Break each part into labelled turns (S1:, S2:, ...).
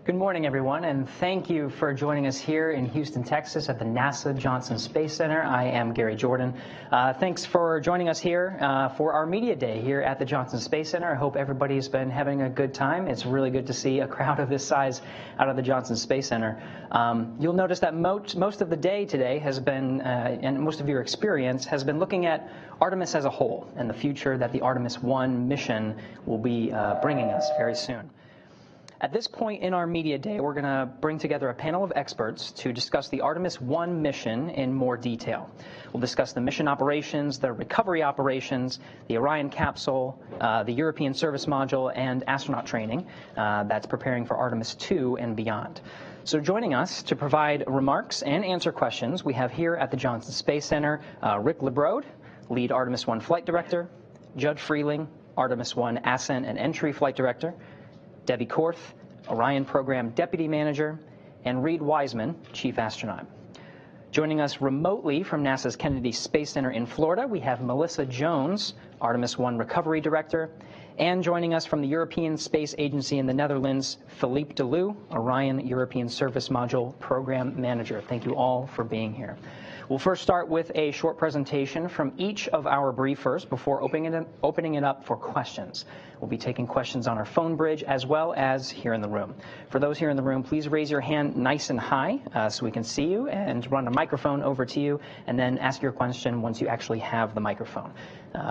S1: Good morning, everyone, and thank you for joining us here in Houston, Texas at the NASA Johnson Space Center. I am Gary Jordan. Thanks for joining us here for our Media Day here at the Johnson Space Center. I hope everybody's been having a good time. It's really good to see a crowd of this size out of the Johnson Space Center. You'll notice that most of the day today has been, and most of your experience has been looking at Artemis as a whole and the future that the Artemis I mission will be bringing us very soon. At this point in our Media Day, we're going to bring together a panel of experts to discuss the Artemis I mission in more detail. We'll discuss the mission operations, the recovery operations, the Orion capsule, the European Service Module, and astronaut training that's preparing for Artemis II and beyond. So joining us to provide remarks and answer questions, we have here at the Johnson Space Center, Rick LaBrode, lead Artemis I flight director, Judd Frieling, Artemis I ascent and entry flight director, Debbie Korth, Orion Program Deputy Manager, and Reid Wiseman, Chief Astronaut. Joining us remotely from NASA's Kennedy Space Center in Florida, we have Melissa Jones, Artemis I Recovery Director, and joining us from the European Space Agency in the Netherlands, Philippe Deloo, Orion European Service Module Program Manager. Thank you all for being here. We'll first start with a short presentation from each of our briefers before opening it up for questions. We'll be taking questions on our phone bridge as well as here in the room. For those here in the room, please raise your hand nice and high so we can see you and run a microphone over to you, and then ask your question once you actually have the microphone.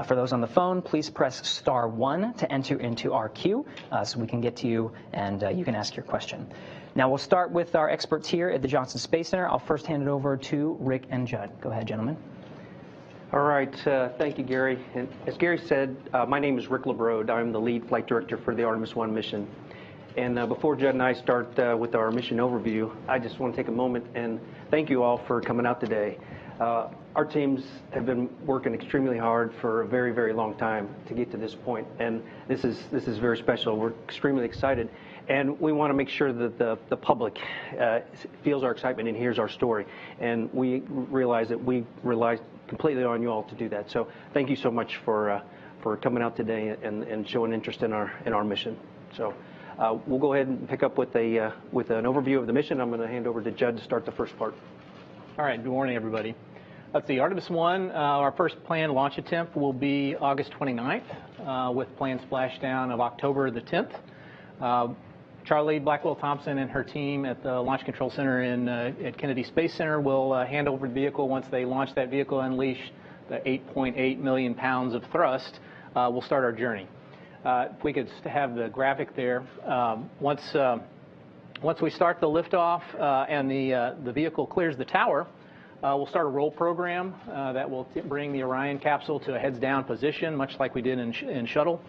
S1: For those on the phone, please press *1 to enter into our queue so we can get to you and you can ask your question. Now we'll start with our experts here at the Johnson Space Center. I'll first hand it over to Rick and Judd. Go ahead, gentlemen.
S2: All right, thank you, Gary. And as Gary said, my name is Rick LaBrode. I'm the lead flight director for the Artemis I mission. And before Judd and I start with our mission overview, I just want to take a moment and thank you all for coming out today. Our teams have been working extremely hard for a very, very long time to get to this point, and this is very special. We're extremely excited, and we want to make sure that the public feels our excitement and hears our story. And we realize that we rely completely on you all to do that. So thank you so much for coming out today and showing interest in our mission. So we'll go ahead and pick up with an overview of the mission. I'm going to hand over to Judd to start the first part.
S3: All right, good morning, everybody. Let's see, Artemis I, our first planned launch attempt will be August 29th with planned splashdown of October the 10th. Charlie Blackwell-Thompson and her team at the Launch Control Center at Kennedy Space Center will hand over the vehicle. Once they launch that vehicle and unleash the 8.8 million pounds of thrust, we'll start our journey. If we could have the graphic there. Once we start the liftoff and the vehicle clears the tower, we'll start a roll program that will bring the Orion capsule to a heads-down position, much like we did in shuttle.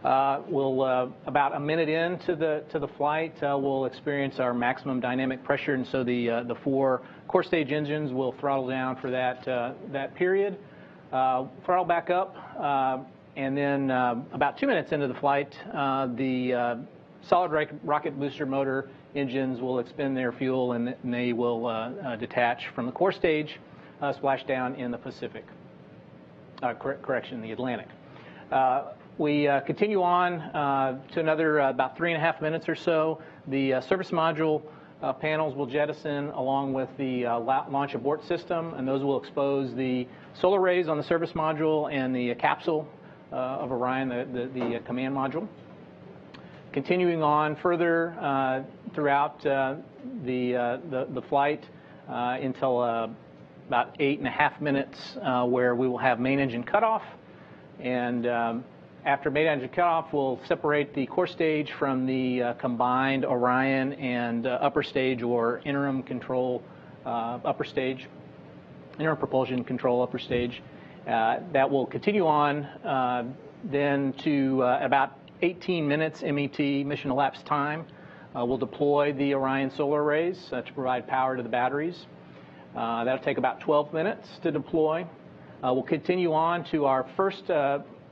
S3: About a minute into the flight, we'll experience our maximum dynamic pressure, and so the 4 core stage engines will throttle down for that period. Throttle back up, and then about 2 minutes into the flight, the solid rocket booster motor engines will expend their fuel, and they will detach from the core stage, splash down in the Pacific. The Atlantic. We continue on to another about 3.5 minutes or so. The service module panels will jettison along with the launch abort system, and those will expose the solar rays on the service module and the capsule of Orion, the command module. Continuing on further throughout the flight until about 8.5 minutes, where we will have main engine cutoff, and after main engine cutoff, we'll separate the core stage from the combined Orion and upper stage or interim control upper stage, interim propulsion control upper stage. That will continue on then to about 18 minutes MET, mission elapsed time. We'll deploy the Orion solar arrays to provide power to the batteries. That'll take about 12 minutes to deploy. We'll continue on to our first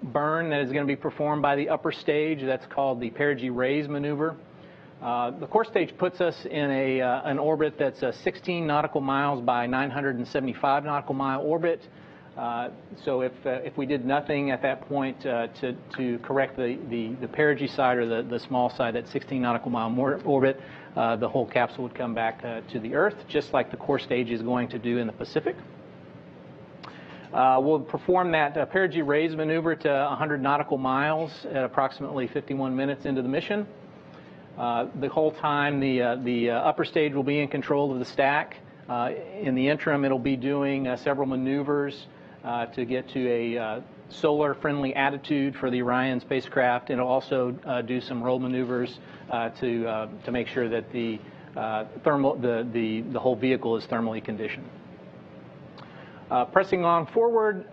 S3: burn that is going to be performed by the upper stage. That's called the perigee raise maneuver. The core stage puts us in an orbit that's 16 nautical miles by 975 nautical mile orbit. So if we did nothing at that point to correct the perigee side or the small side, that 16 nautical mile orbit, the whole capsule would come back to the Earth, just like the core stage is going to do in the Pacific. We'll perform that perigee raise maneuver to 100 nautical miles at approximately 51 minutes into the mission. The whole time, the upper stage will be in control of the stack. In the interim, it'll be doing several maneuvers to get to a solar-friendly attitude for the Orion spacecraft. It'll also do some roll maneuvers to make sure that the whole vehicle is thermally conditioned. Pressing on forward,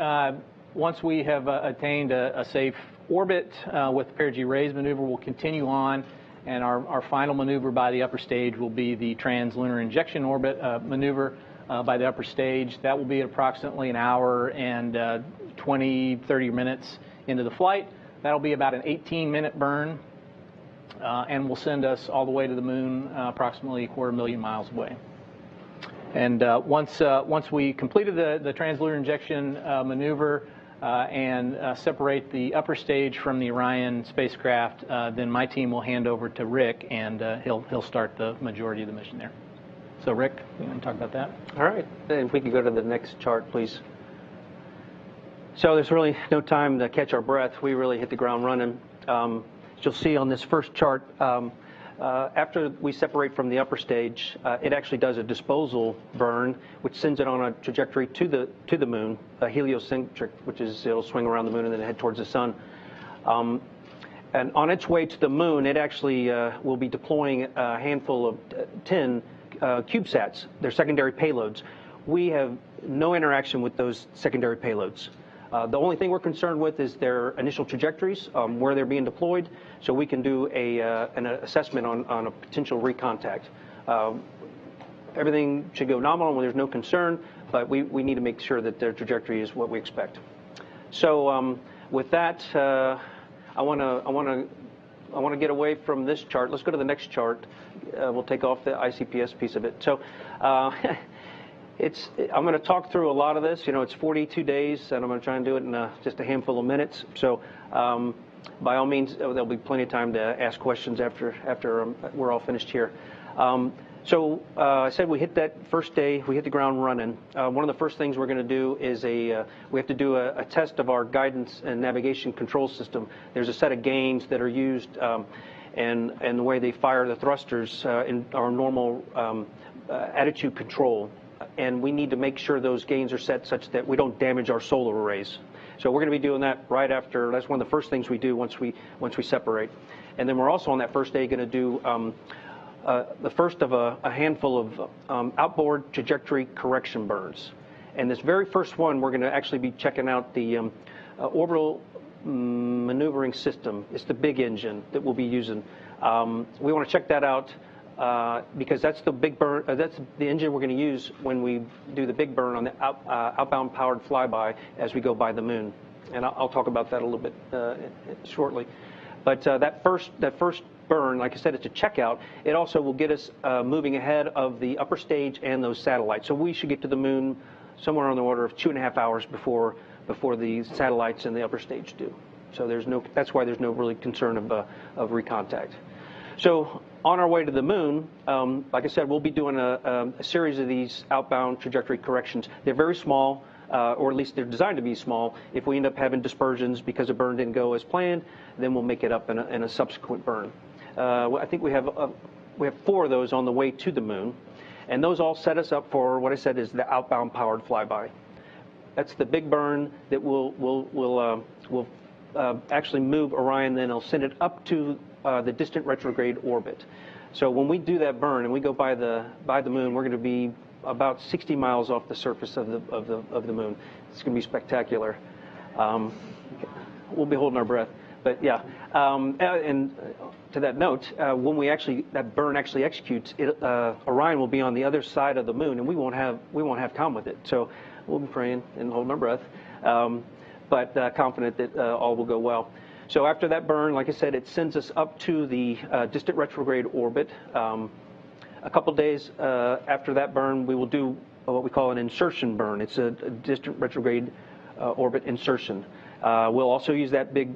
S3: once we have attained a safe orbit with the perigee raise maneuver, we'll continue on, and our final maneuver by the upper stage will be the trans-lunar injection orbit maneuver by the upper stage. That will be approximately an hour and 20-30 minutes into the flight. That'll be about an 18-minute burn, and will send us all the way to the moon, approximately 250,000 miles away. And once we completed the translunar injection maneuver and separate the upper stage from the Orion spacecraft, then my team will hand over to Rick, and he'll start the majority of the mission there. So Rick, you want to talk about that?
S2: All right. If we could go to the next chart, please. So there's really no time to catch our breath. We really hit the ground running. As you'll see on this first chart, after we separate from the upper stage, it actually does a disposal burn, which sends it on a trajectory to the moon, a heliocentric, which is it'll swing around the moon and then head towards the sun. And on its way to the moon, it actually will be deploying a handful of 10 CubeSats, their secondary payloads. We have no interaction with those secondary payloads. The only thing we're concerned with is their initial trajectories, where they're being deployed, so we can do an assessment on a potential recontact. Everything should go nominal when there's no concern, but we need to make sure that their trajectory is what we expect. So with that, I want to get away from this chart. Let's go to the next chart. We'll take off the ICPS piece of it. So. I'm going to talk through a lot of this. You know, it's 42 days, and I'm going to try and do it in just a handful of minutes. So, by all means, there'll be plenty of time to ask questions after we're all finished here. I said we hit that first day. We hit the ground running. One of the first things we're going to do is we have to do a test of our guidance and navigation control system. There's a set of gains that are used, and the way they fire the thrusters in our normal attitude control. And we need to make sure those gains are set such that we don't damage our solar arrays. So we're going to be doing that right after. That's one of the first things we do once we separate. And then we're also on that first day going to do the first of a handful of outboard trajectory correction burns. And this very first one, we're going to actually be checking out the orbital maneuvering system. It's the big engine that we'll be using. We want to check that out. Because that's the big burn. That's the engine we're going to use when we do the big burn on the outbound powered flyby as we go by the moon, and I'll talk about that a little bit shortly. But that first burn, like I said, it's a checkout. It also will get us moving ahead of the upper stage and those satellites. So we should get to the moon somewhere on the order of 2.5 hours before the satellites and the upper stage do. So that's why there's no really concern of recontact. So on our way to the moon, like I said, we'll be doing a series of these outbound trajectory corrections. They're very small, or at least they're designed to be small. If we end up having dispersions because a burn didn't go as planned, then we'll make it up in a subsequent burn. I think we have 4 of those on the way to the moon, and those all set us up for what I said is the outbound powered flyby. That's the big burn that will actually move Orion, then it'll send it up to the distant retrograde orbit. So when we do that burn and we go by the moon, we're going to be about 60 miles off the surface of the moon. It's going to be spectacular. We'll be holding our breath, but yeah. And to that note, when that burn actually executes, Orion will be on the other side of the moon, and we won't have time with it. So we'll be praying and holding our breath, but confident that all will go well. So after that burn, like I said, it sends us up to the distant retrograde orbit. A couple days after that burn, we will do what we call an insertion burn. It's a distant retrograde orbit insertion. We'll also use that big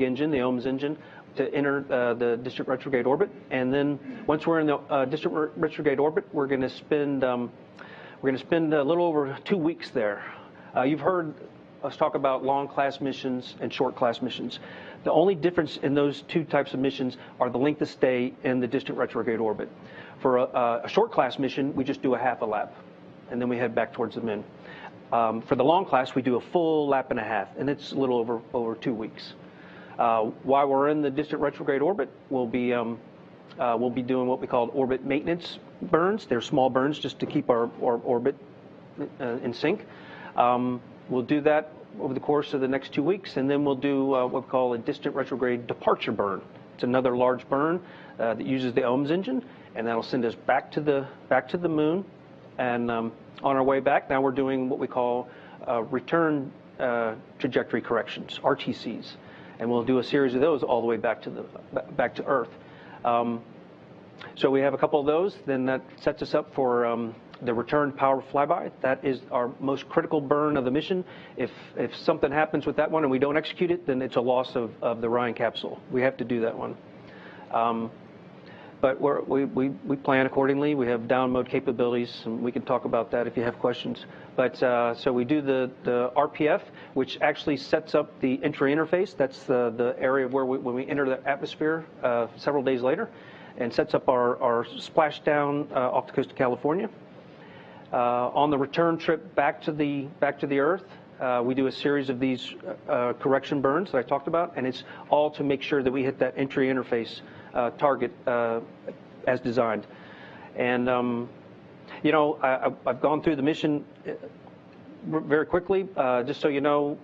S2: engine, the OMS engine, to enter the distant retrograde orbit. And then once we're in the distant retrograde orbit, we're going to spend a little over 2 weeks there. You've heard us talk about long class missions and short class missions. The only difference in those two types of missions are the length of stay in the distant retrograde orbit. For a short class mission, we just do a half a lap, and then we head back towards the moon. For the long class, we do a full lap and a half, and it's a little over 2 weeks. While we're in the distant retrograde orbit, we'll be doing what we call orbit maintenance burns. They're small burns just to keep our orbit in sync. We'll do that over the course of the next 2 weeks, and then we'll do what we call a distant retrograde departure burn. It's another large burn that uses the OMS engine, and that'll send us back to the moon. And on our way back, now we're doing what we call return trajectory corrections, RTCs, and we'll do a series of those all the way back to Earth. So we have a couple of those. Then that sets us up for the return power flyby. That is our most critical burn of the mission. If something happens with that one and we don't execute it, then it's a loss of the Orion capsule. We have to do that one. But we plan accordingly. We have down mode capabilities, and we can talk about that if you have questions. But so we do the RPF, which actually sets up the entry interface. That's the area where when we enter the atmosphere several days later, and sets up our splashdown off the coast of California. On the return trip back to the Earth, we do a series of these correction burns that I talked about, and it's all to make sure that we hit that entry interface target as designed. And you know, I've gone through the mission very quickly, just so you know.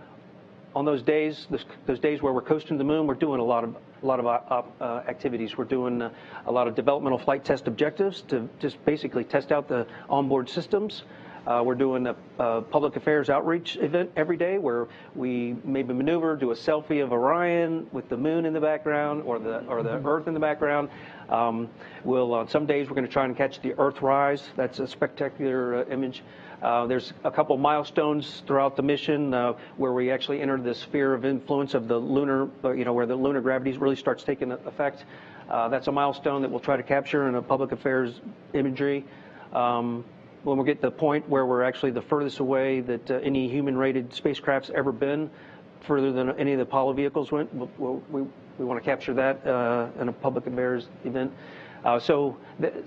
S2: On those days where we're coasting the moon, we're doing a lot of activities. We're doing a lot of developmental flight test objectives to just basically test out the onboard systems. We're doing a public affairs outreach event every day where we maybe maneuver, do a selfie of Orion with the moon in the background or the Earth in the background. Some days we're going to try and catch the Earthrise. That's a spectacular image. There's a couple milestones throughout the mission where we actually enter the sphere of influence of the lunar, where the lunar gravity really starts taking effect. That's a milestone that we'll try to capture in a public affairs imagery. When we get to the point where we're actually the furthest away that any human-rated spacecraft's ever been, further than any of the Apollo vehicles went, we want to capture that in a public affairs event. So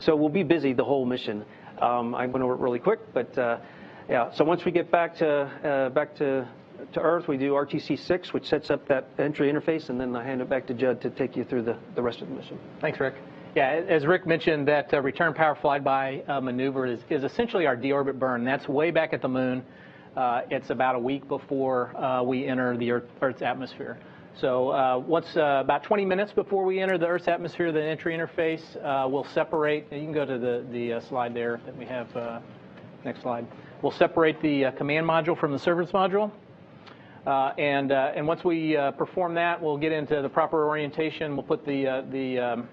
S2: we'll be busy the whole mission. I went over it really quick, but yeah. So once we get back to Earth, we do RTC 6, which sets up that entry interface, and then I hand it back to Judd to take you through the rest of the mission.
S3: Thanks, Rick. Yeah, as Rick mentioned, that return power flyby maneuver is essentially our deorbit burn. That's way back at the moon. It's about a week before we enter the Earth's atmosphere. So about 20 minutes before we enter the Earth's atmosphere, the entry interface, we'll separate. You can go to the slide there that we have. Next slide. We'll separate the command module from the service module. And once we perform that, we'll get into the proper orientation. We'll put the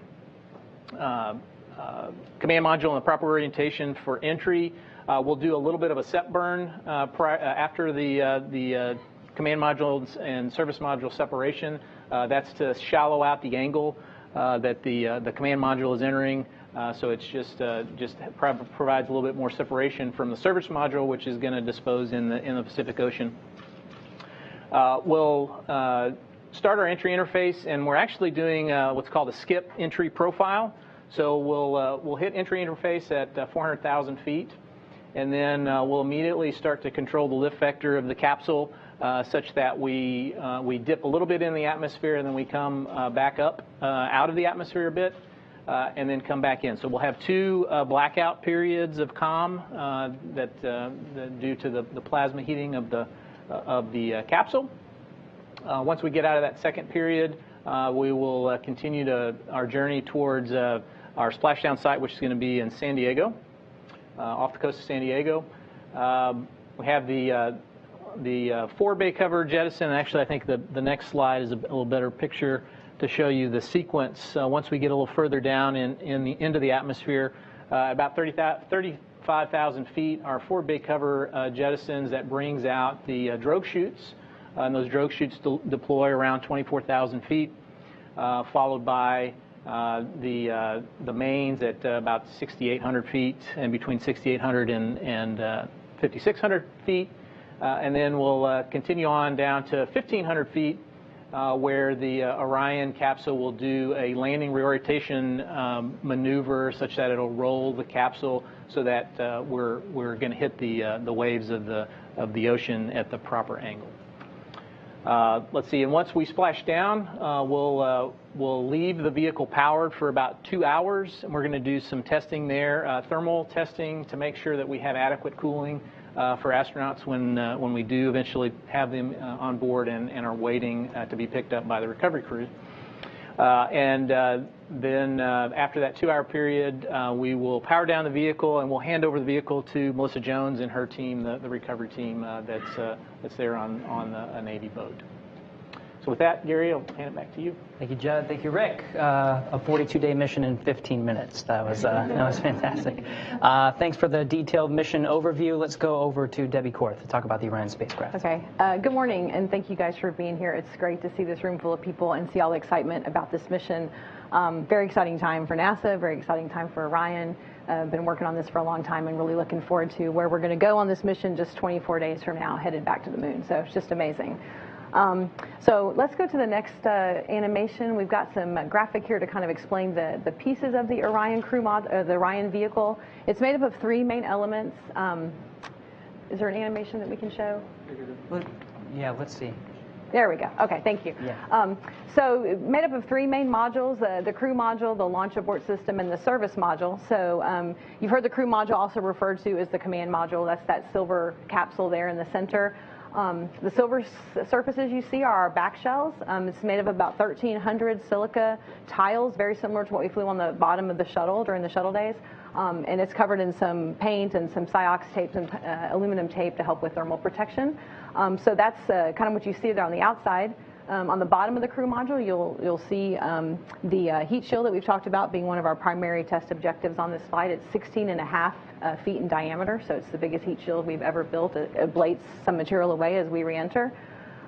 S3: command module in the proper orientation for entry. We'll do a little bit of a set burn after the command module and service module separation. That's to shallow out the angle that the command module is entering. So it's just provides a little bit more separation from the service module, which is going to dispose in the Pacific Ocean. We'll start our entry interface, and we're actually doing what's called a skip entry profile. So we'll hit entry interface at 400,000 feet, and then we'll immediately start to control the lift vector of the capsule such that we dip a little bit in the atmosphere, and then we come back up out of the atmosphere a bit, and then come back in. So we'll have two blackout periods of COM due to the plasma heating of the capsule. Once we get out of that second period, we will continue our journey towards our splashdown site, which is going to be in San Diego, off the coast of San Diego. We have the four-bay cover jettison. Actually, I think the next slide is a little better picture to show you the sequence. Once we get a little further down into the atmosphere, About 35,000 feet are 4 big cover jettisons that brings out the drogue chutes. And those drogue chutes deploy around 24,000 feet, followed by the mains at about 6,800 feet and between 6,800 and 5,600 feet. And then we'll continue on down to 1,500 feet where the Orion capsule will do a landing reorientation maneuver such that it'll roll the capsule so that we're going to hit the waves of the ocean at the proper angle. Let's see, and once we splash down, we'll leave the vehicle powered for about 2 hours, and we're going to do some testing there, thermal testing to make sure that we have adequate cooling for astronauts when we do eventually have them on board and are waiting to be picked up by the recovery crew. Then after that 2-hour period, we will power down the vehicle and we'll hand over the vehicle to Melissa Jones and her team, the recovery team that's there on a Navy boat. So with that, Gary, I'll hand it back to you.
S1: Thank you, Judd. Thank you, Rick. A 42-day mission in 15 minutes. That was fantastic. Thanks for the detailed mission overview. Let's go over to Debbie Korth to talk about the Orion spacecraft.
S4: Okay. Good morning, and thank you guys for being here. It's great to see this room full of people and see all the excitement about this mission. Very exciting time for NASA, very exciting time for Orion. Been working on this for a long time and really looking forward to where we're going to go on this mission just 24 days from now, headed back to the moon. So it's just amazing. So let's go to the next animation. We've got some graphic here to kind of explain the pieces of the Orion the Orion vehicle. It's made up of 3 main elements. Is there an animation that we can show?
S1: Yeah, let's see.
S4: There we go. Okay, thank you.
S1: Yeah.
S4: So made up of 3 main modules, the crew module, the launch abort system, and the service module. So you've heard the crew module also referred to as the command module. That's that silver capsule there in the center. The silver surfaces you see are our back shells. It's made of about 1,300 silica tiles, very similar to what we flew on the bottom of the shuttle during the shuttle days. And it's covered in some paint and some Ciox tape and aluminum tape to help with thermal protection. So that's kind of what you see there on the outside. On the bottom of the crew module, you'll see the heat shield that we've talked about being one of our primary test objectives on this flight. It's 16.5 feet in diameter, so it's the biggest heat shield we've ever built. It ablates some material away as we re-enter.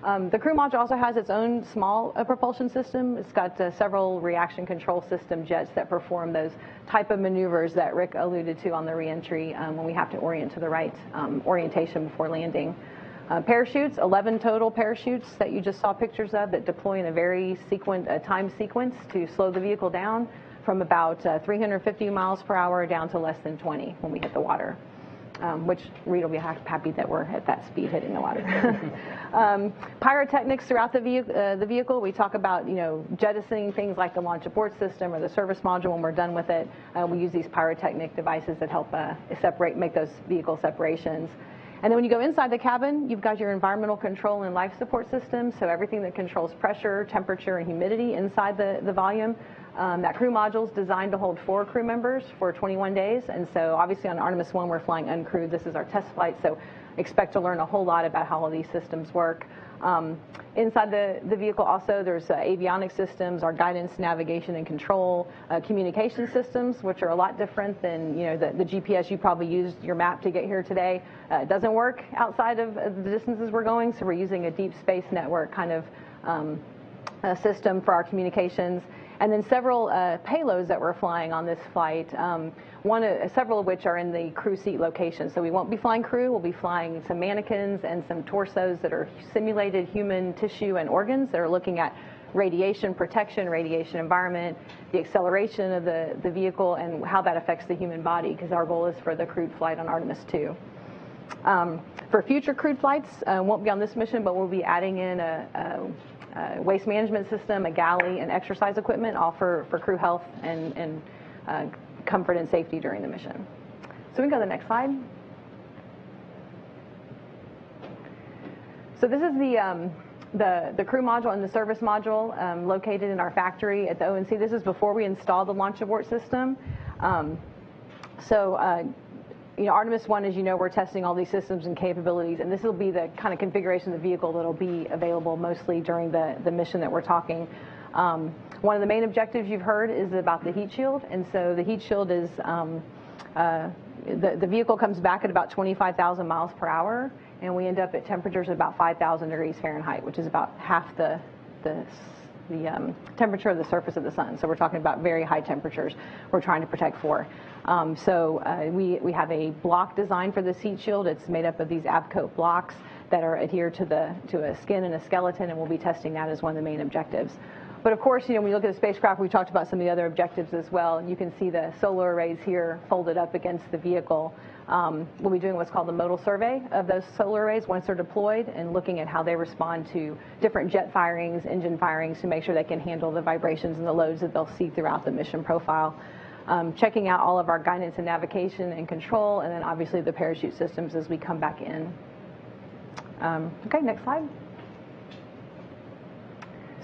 S4: The crew module also has its own small propulsion system. It's got several reaction control system jets that perform those type of maneuvers that Rick alluded to on the re-entry when we have to orient to the right orientation before landing. Parachutes, 11 total parachutes that you just saw pictures of that deploy in a very time sequence to slow the vehicle down from about 350 miles per hour down to less than 20 when we hit the water, which Reid will be happy that we're at that speed hitting the water. Pyrotechnics throughout the vehicle. We talk about, jettisoning things like the launch abort system or the service module when we're done with it. We use these pyrotechnic devices that help make those vehicle separations. And then when you go inside the cabin, you've got your environmental control and life support systems, so everything that controls pressure, temperature, and humidity inside the volume. That crew module is designed to hold 4 crew members for 21 days, and so obviously on Artemis I we're flying uncrewed. This is our test flight, so expect to learn a whole lot about how all these systems work. Inside the vehicle also there's avionics systems, our guidance, navigation, and control, communication systems, which are a lot different than the GPS you probably used your map to get here today. It doesn't work outside of the distances we're going, so we're using a deep space network kind of system for our communications. And then several payloads that we're flying on this flight, several of which are in the crew seat location. So we won't be flying crew, we'll be flying some mannequins and some torsos that are simulated human tissue and organs that are looking at radiation protection, radiation environment, the acceleration of the vehicle, and how that affects the human body, because our goal is for the crewed flight on Artemis II. For future crewed flights, won't be on this mission, but we'll be adding in a waste management system, a galley, and exercise equipment, all for crew health and comfort and safety during the mission. So we can go to the next slide. So this is the crew module and the service module located in our factory at the ONC. This is before we install the launch abort system. Artemis I, as you know, we're testing all these systems and capabilities, and this will be the kind of configuration of the vehicle that will be available mostly during the mission that we're talking. One of the main objectives you've heard is about the heat shield, and so the heat shield is the vehicle comes back at about 25,000 miles per hour, and we end up at temperatures of about 5,000 degrees Fahrenheit, which is about half the temperature of the surface of the sun. So we're talking about very high temperatures we're trying to protect for. We have a block design for this heat shield. It's made up of these Abcoat blocks that are adhered to a skin and a skeleton, and we'll be testing that as one of the main objectives. But of course, when you look at the spacecraft, we talked about some of the other objectives as well. You can see the solar arrays here folded up against the vehicle. We'll be doing what's called the modal survey of those solar arrays once they're deployed, and looking at how they respond to different jet firings, engine firings, to make sure they can handle the vibrations and the loads that they'll see throughout the mission profile. Checking out all of our guidance and navigation and control, and then obviously the parachute systems as we come back in. Okay, next slide.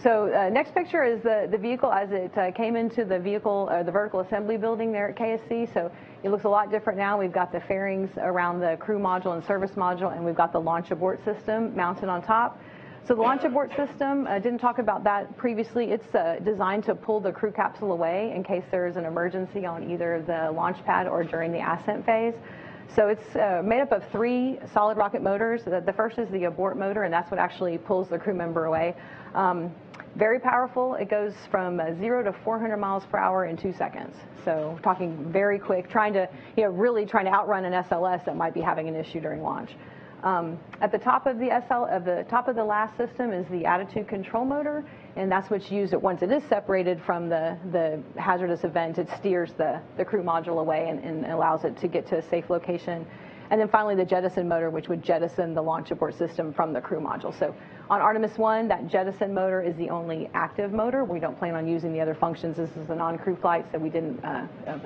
S4: So next picture is the vehicle as it came into the vehicle, the vertical assembly building there at KSC. So it looks a lot different now. We've got the fairings around the crew module and service module, and we've got the launch abort system mounted on top. So the launch abort system, didn't talk about that previously. It's designed to pull the crew capsule away in case there is an emergency on either the launch pad or during the ascent phase. So it's made up of 3 solid rocket motors. The first is the abort motor, and that's what actually pulls the crew member away. Very powerful. It goes from 0 to 400 miles per hour in 2 seconds. So talking very quick, really trying to outrun an SLS that might be having an issue during launch. At the top of the last system is the attitude control motor, and that's what's used once it is separated from the hazardous event. It steers the crew module away and allows it to get to a safe location. And then finally the jettison motor, which would jettison the launch abort system from the crew module. So on Artemis I, that jettison motor is the only active motor. We don't plan on using the other functions. This is a non-crew flight, so we didn't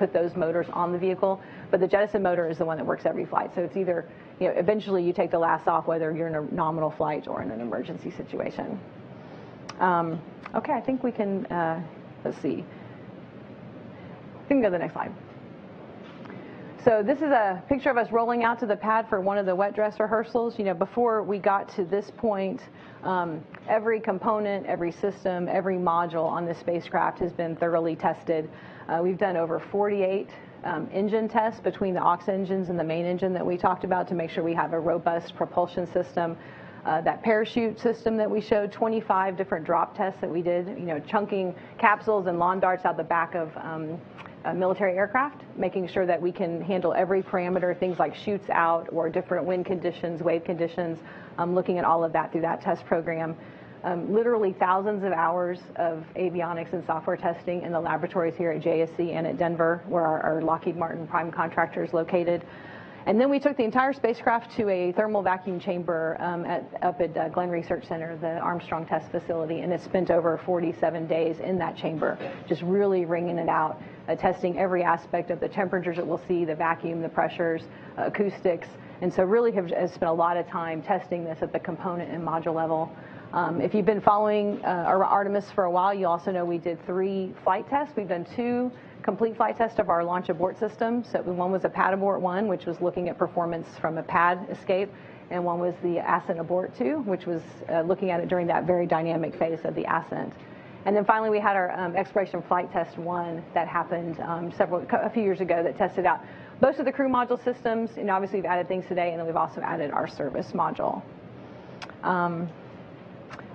S4: put those motors on the vehicle. But the jettison motor is the one that works every flight. So it's either, eventually you take the last off, whether you're in a nominal flight or in an emergency situation. Okay, I think we can, let's see. We can go to the next slide. So this is a picture of us rolling out to the pad for one of the wet dress rehearsals. Before we got to this point, every component, every system, every module on this spacecraft has been thoroughly tested. We've done over 48 engine tests between the aux engines and the main engine that we talked about to make sure we have a robust propulsion system. That parachute system that we showed, 25 different drop tests that we did, chunking capsules and lawn darts out the back of military aircraft, making sure that we can handle every parameter, things like chutes out or different wind conditions, wave conditions, looking at all of that through that test program. Literally thousands of hours of avionics and software testing in the laboratories here at JSC and at Denver, where our Lockheed Martin prime contractor is located. And then we took the entire spacecraft to a thermal vacuum chamber up at Glenn Research Center, the Armstrong Test Facility, and it spent over 47 days in that chamber, just really wringing it out, testing every aspect of the temperatures that we'll see, the vacuum, the pressures, acoustics, and so really have spent a lot of time testing this at the component and module level. If you've been following Artemis for a while, you also know we did 3 flight tests. We've done 2 complete flight tests of our launch abort system. So one was a pad abort 1, which was looking at performance from a pad escape, and one was the ascent abort 2, which was looking at it during that very dynamic phase of the ascent. And then finally we had our exploration flight test 1 that happened a few years ago that tested out most of the crew module systems, and obviously we've added things today, and then we've also added our service module.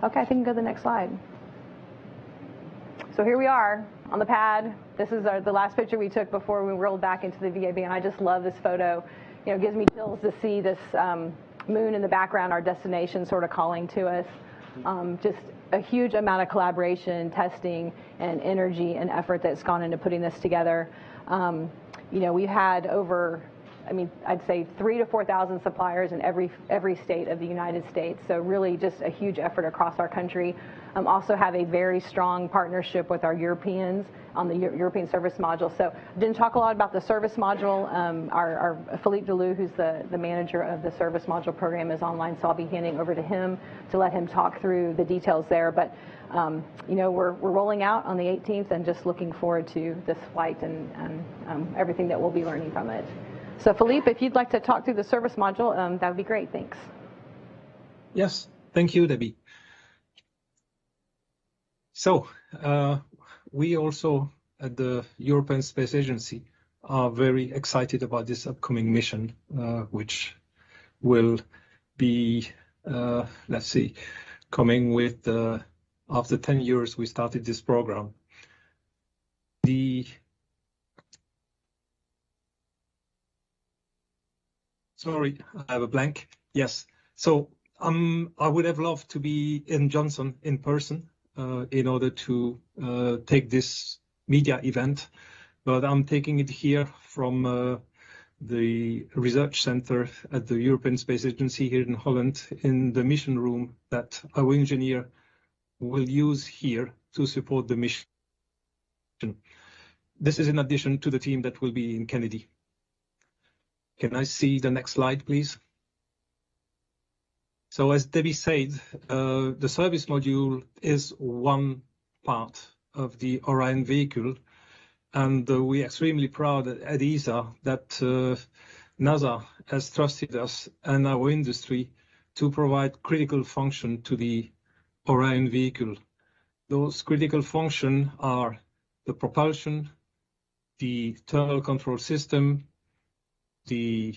S4: Okay, I think we can go to the next slide. So here we are on the pad. This is the last picture we took before we rolled back into the VAB, and I just love this photo. It gives me chills to see this moon in the background, our destination sort of calling to us. Just a huge amount of collaboration, testing, and energy and effort that's gone into putting this together. We've had over, I'd say 3,000 to 4,000 suppliers in every state of the United States. So really just a huge effort across our country. Also have a very strong partnership with our Europeans on the European Service Module. So didn't talk a lot about the service module. Our Philippe Deloo, who's the manager of the service module program, is online, so I'll be handing over to him to let him talk through the details there. But we're rolling out on the 18th and just looking forward to this flight and everything that we'll be learning from it. So Philippe, if you'd like to talk through the service module, that would be great. Thanks.
S5: Yes, thank you, Debbie. So we also at the European Space Agency are very excited about this upcoming mission, which will be, let's see, coming with, after 10 years we started this program. Sorry, I have a blank. Yes. So I would have loved to be in Johnson in person in order to take this media event, but I'm taking it here from the research center at the European Space Agency here in Holland in the mission room that our engineer will use here to support the mission. This is in addition to the team that will be in Kennedy. Can I see the next slide, please? So as Debbie said, the service module is one part of the Orion vehicle, and we're extremely proud at ESA that NASA has trusted us and our industry to provide critical function to the Orion vehicle. Those critical functions are the propulsion, the thermal control system, the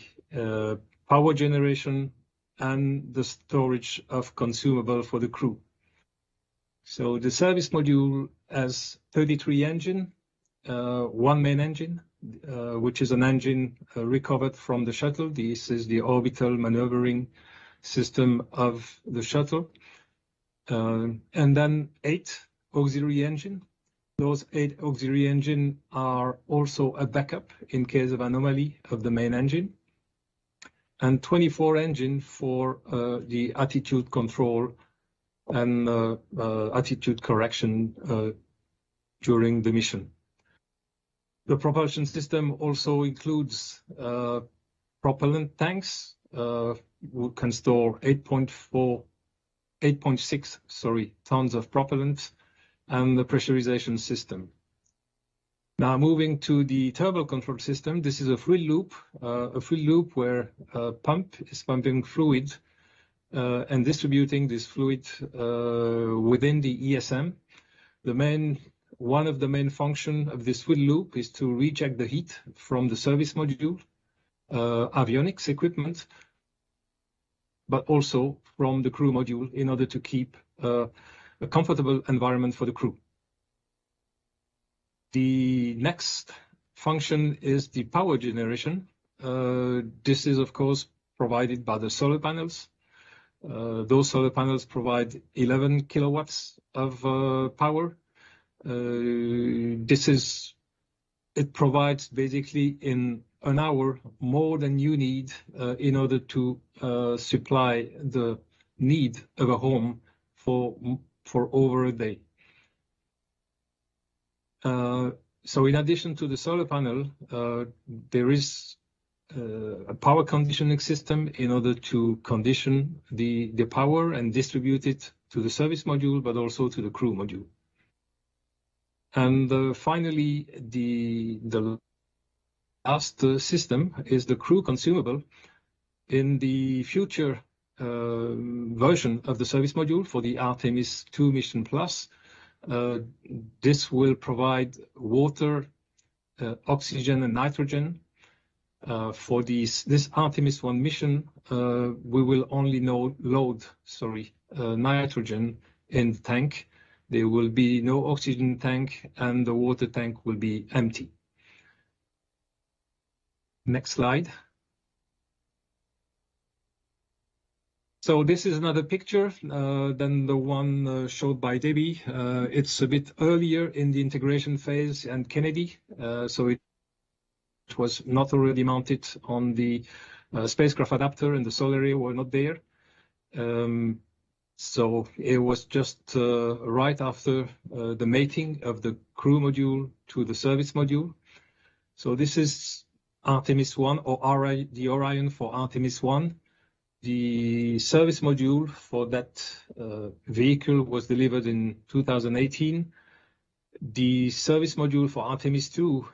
S5: power generation, and the storage of consumable for the crew. So the service module has 33 engines, one main engine, which is an engine recovered from the shuttle. This is the orbital maneuvering system of the shuttle. And then 8 auxiliary engines. Those 8 auxiliary engines are also a backup in case of anomaly of the main engine. And 24 engines for the attitude control and attitude correction during the mission. The propulsion system also includes propellant tanks, who can store 8.6 tons of propellant, and the pressurization system. Now moving to the thermal control system, this is a fluid loop where a pump is pumping fluid and distributing this fluid within the ESM. One of the main functions of this fluid loop is to reject the heat from the service module, avionics equipment, but also from the crew module in order to keep a comfortable environment for the crew. The next function is the power generation. This is, of course, provided by the solar panels. Those solar panels provide 11 kilowatts of power. It provides basically in an hour more than you need in order to supply the need of a home for over a day. So in addition to the solar panel, there is a power conditioning system in order to condition the power and distribute it to the service module, but also to the crew module. And finally, the last system is the crew consumable. In the future version of the service module for the Artemis II mission plus, this will provide water, oxygen, and nitrogen. For this Artemis I mission, we will only load nitrogen in the tank. There will be no oxygen tank, and the water tank will be empty. Next slide. So this is another picture than the one showed by Debbie. It's a bit earlier in the integration phase and Kennedy, so it was not already mounted on the spacecraft adapter, and the solar array were not there. So it was just right after the mating of the crew module to the service module. So this is Artemis I, or the Orion for Artemis I. The service module for that vehicle was delivered in 2018. The service module for Artemis II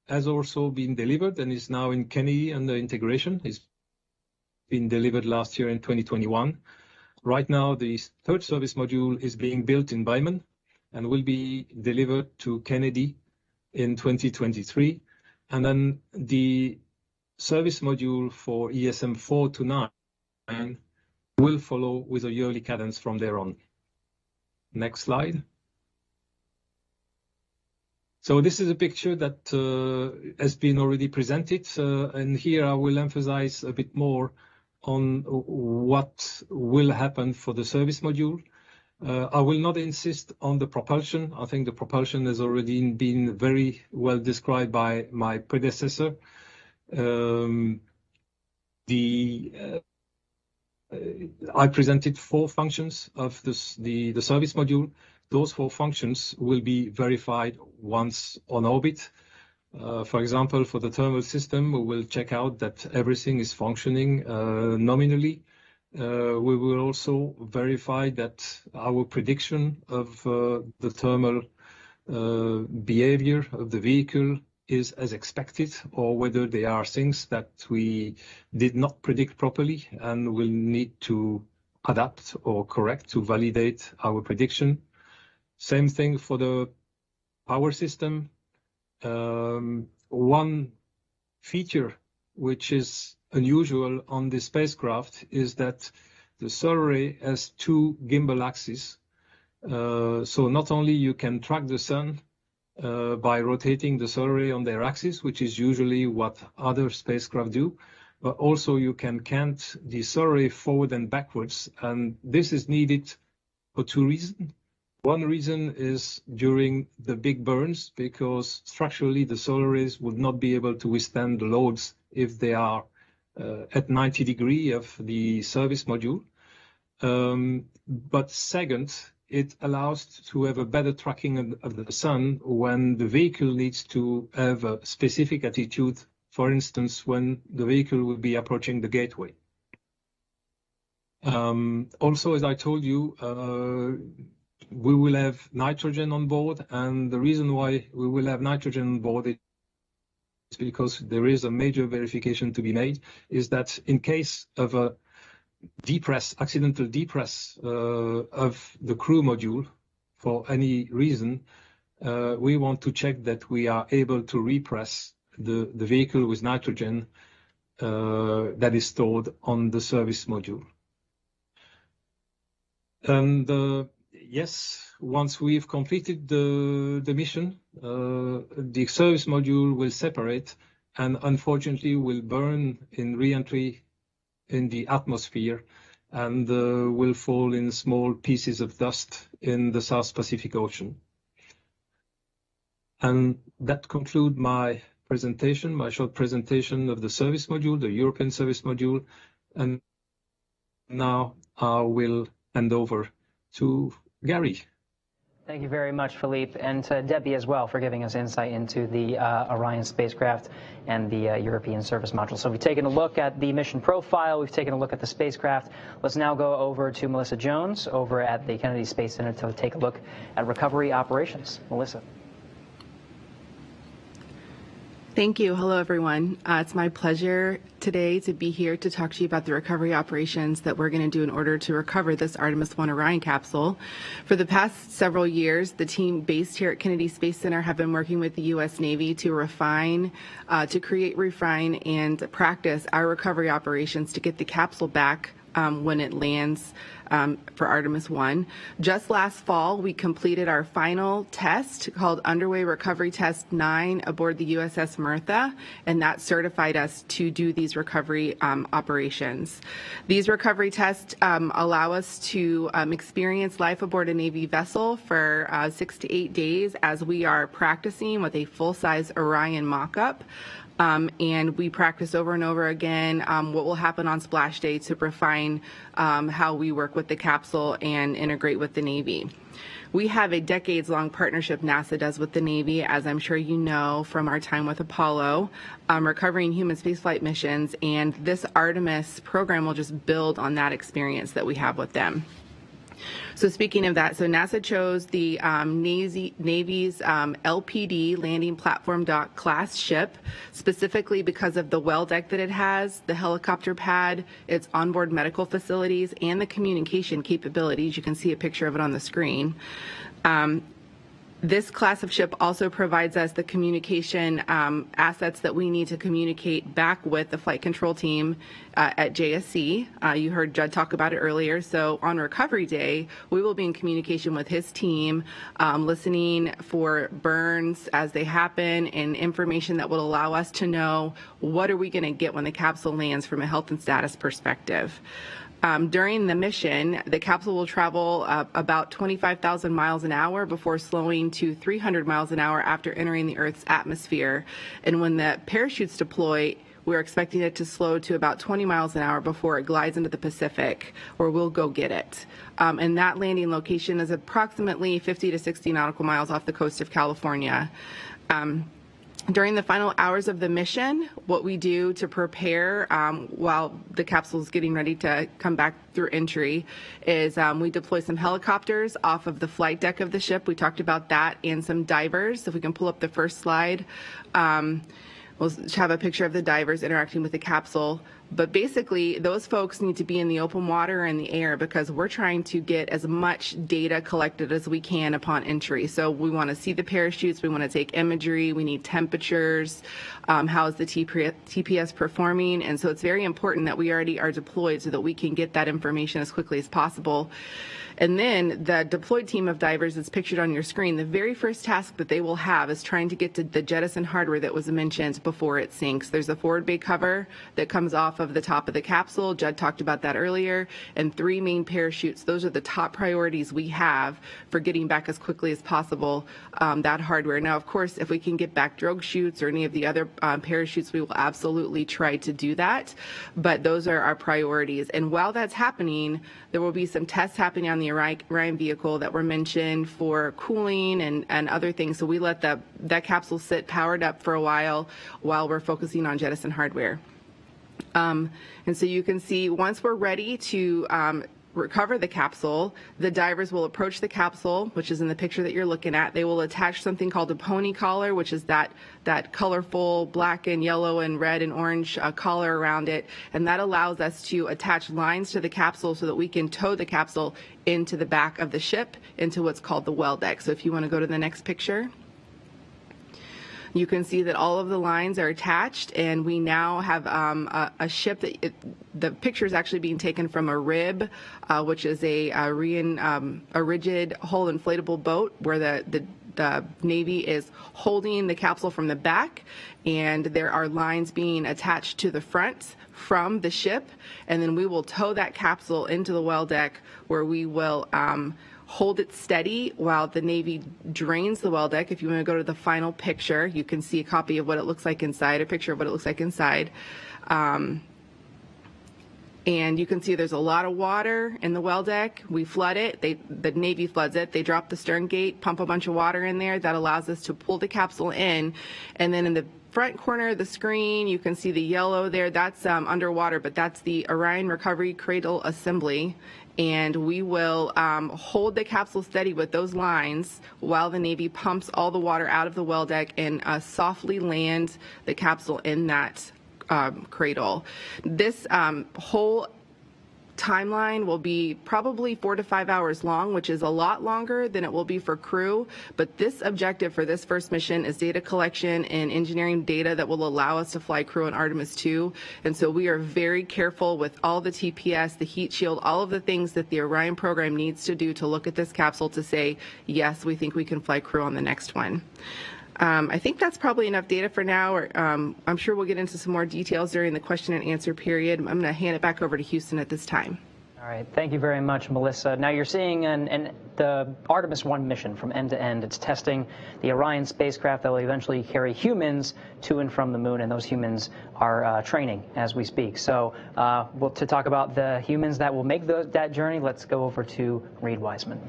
S5: has also been delivered and is now in Kennedy under integration. It's been delivered last year in 2021. Right now, the third service module is being built in Bijmen, and will be delivered to Kennedy in 2023. And then the service module for ESM 4 to 9 will follow with a yearly cadence from there on. Next slide. So this is a picture that has been already presented, and here I will emphasize a bit more on what will happen for the service module. I will not insist on the propulsion. I think the propulsion has already been very well described by my predecessor. I presented 4 functions of the service module. Those 4 functions will be verified once on orbit. For example, for the thermal system, we will check out that everything is functioning nominally. We will also verify that our prediction of the thermal behavior of the vehicle is as expected, or whether there are things that we did not predict properly and will need to adapt or correct to validate our prediction. Same thing for the power system. One feature which is unusual on the spacecraft is that the solar array has 2 gimbal axes. So not only you can track the sun by rotating the solar array on their axis, which is usually what other spacecraft do, but also you can cant the solar array forward and backwards. And this is needed for 2 reasons. One reason is during the big burns, because structurally the solar arrays would not be able to withstand the loads if they are at 90 degrees of the service module. But second, it allows to have a better tracking of the sun when the vehicle needs to have a specific attitude, for instance, when the vehicle will be approaching the gateway. Also, as I told you, we will have nitrogen on board, and the reason why we will have nitrogen on board is because there is a major verification to be made, is that in case of a accidental depress of the crew module for any reason, we want to check that we are able to repress the vehicle with nitrogen that is stored on the service module. And yes, once we've completed the mission, the service module will separate and unfortunately will burn in re-entry in the atmosphere and will fall in small pieces of dust in the South Pacific Ocean. And that concludes my presentation, my short presentation of the service module, the European Service Module. And now I will hand over to Gary.
S1: Thank you very much, Philippe, and to Debbie as well for giving us insight into the Orion spacecraft and the European Service Module. So we've taken a look at the mission profile, we've taken a look at the spacecraft. Let's now go over to Melissa Jones over at the Kennedy Space Center to take a look at recovery operations. Melissa.
S6: Thank you. Hello, everyone. It's my pleasure today to be here to talk to you about the recovery operations that we're going to do in order to recover this Artemis I Orion capsule. For the past several years, the team based here at Kennedy Space Center have been working with the U.S. Navy to create, refine, and practice our recovery operations to get the capsule back when it lands for Artemis I. Just last fall, we completed our final test called Underway Recovery Test 9 aboard the USS Martha, and that certified us to do these recovery operations. These recovery tests allow us to experience life aboard a Navy vessel for 6 to 8 days as we are practicing with a full-size Orion mock-up. And we practice over and over again what will happen on splash day to refine how we work with the capsule and integrate with the Navy. We have a decades-long partnership NASA does with the Navy, as I'm sure you know from our time with Apollo, recovering human spaceflight missions, and this Artemis program will just build on that experience that we have with them. So speaking of that, so NASA chose the Navy's LPD landing platform dock class ship specifically because of the well deck that it has, the helicopter pad, its onboard medical facilities, and the communication capabilities. You can see a picture of it on the screen. This class of ship also provides us the communication assets that we need to communicate back with the flight control team at JSC. You heard Judd talk about it earlier. So on recovery day, we will be in communication with his team, listening for burns as they happen and information that will allow us to know what are we going to get when the capsule lands from a health and status perspective. During the mission, the capsule will travel about 25,000 miles an hour before slowing to 300 miles an hour after entering the Earth's atmosphere. And when the parachutes deploy, we're expecting it to slow to about 20 miles an hour before it glides into the Pacific, where we'll go get it. And that landing location is approximately 50 to 60 nautical miles off the coast of California. During the final hours of the mission, what we do to prepare while the capsule is getting ready to come back through entry is we deploy some helicopters off of the flight deck of the ship. We talked about that, and some divers. If we can pull up the first slide. We'll have a picture of the divers interacting with the capsule. But basically, those folks need to be in the open water and the air because we're trying to get as much data collected as we can upon entry. So we want to see the parachutes, we want to take imagery, we need temperatures, how is the TPS performing, and so it's very important that we already are deployed so that we can get that information as quickly as possible. And then the deployed team of divers is pictured on your screen. The very first task that they will have is trying to get to the jettison hardware that was mentioned before it sinks. There's a forward bay cover that comes off of the top of the capsule. Judd talked about that earlier. And 3 main parachutes. Those are the top priorities we have for getting back as quickly as possible that hardware. Now, of course, if we can get back drogue chutes or any of the other parachutes, we will absolutely try to do that. But those are our priorities. And while that's happening, there will be some tests happening on the Orion vehicle that were mentioned for cooling and other things. So we let that capsule sit powered up for a while we're focusing on jettison hardware. And so you can see once we're ready to recover the capsule, the divers will approach the capsule, which is in the picture that you're looking at. They will attach something called a pony collar, which is that colorful black and yellow and red and orange collar around it. And that allows us to attach lines to the capsule so that we can tow the capsule into the back of the ship, into what's called the well deck. So if you want to go to the next picture. You can see that all of the lines are attached, and we now have a ship that the picture is actually being taken from a rib, which is a rigid hull inflatable boat where the Navy is holding the capsule from the back, and there are lines being attached to the front from the ship, and then we will tow that capsule into the well deck where we will hold it steady while the Navy drains the well deck. If you want to go to the final picture, you can see a copy of what it looks like inside, a picture of what it looks like inside. And you can see there's a lot of water in the well deck. We flood it. The Navy floods it. They drop the stern gate, pump a bunch of water in there. That allows us to pull the capsule in. And then in the front corner of the screen, you can see the yellow there. That's underwater, but that's the Orion Recovery Cradle Assembly. And we will hold the capsule steady with those lines while the Navy pumps all the water out of the well deck and softly land the capsule in that cradle. This whole timeline will be probably 4 to 5 hours long, which is a lot longer than it will be for crew. But this objective for this first mission is data collection and engineering data that will allow us to fly crew on Artemis II. And so we are very careful with all the TPS, the heat shield, all of the things that the Orion program needs to do to look at this capsule to say, yes, we think we can fly crew on the next one. I think that's probably enough data for now. I'm sure we'll get into some more details during the question and answer period. I'm going to hand it back over to Houston at this time.
S1: All right. Thank you very much, Melissa. Now you're seeing the Artemis I mission from end to end. It's testing the Orion spacecraft that will eventually carry humans to and from the moon, and those humans are training as we speak. So to talk about the humans that will make that journey, let's go over to Reid Wiseman.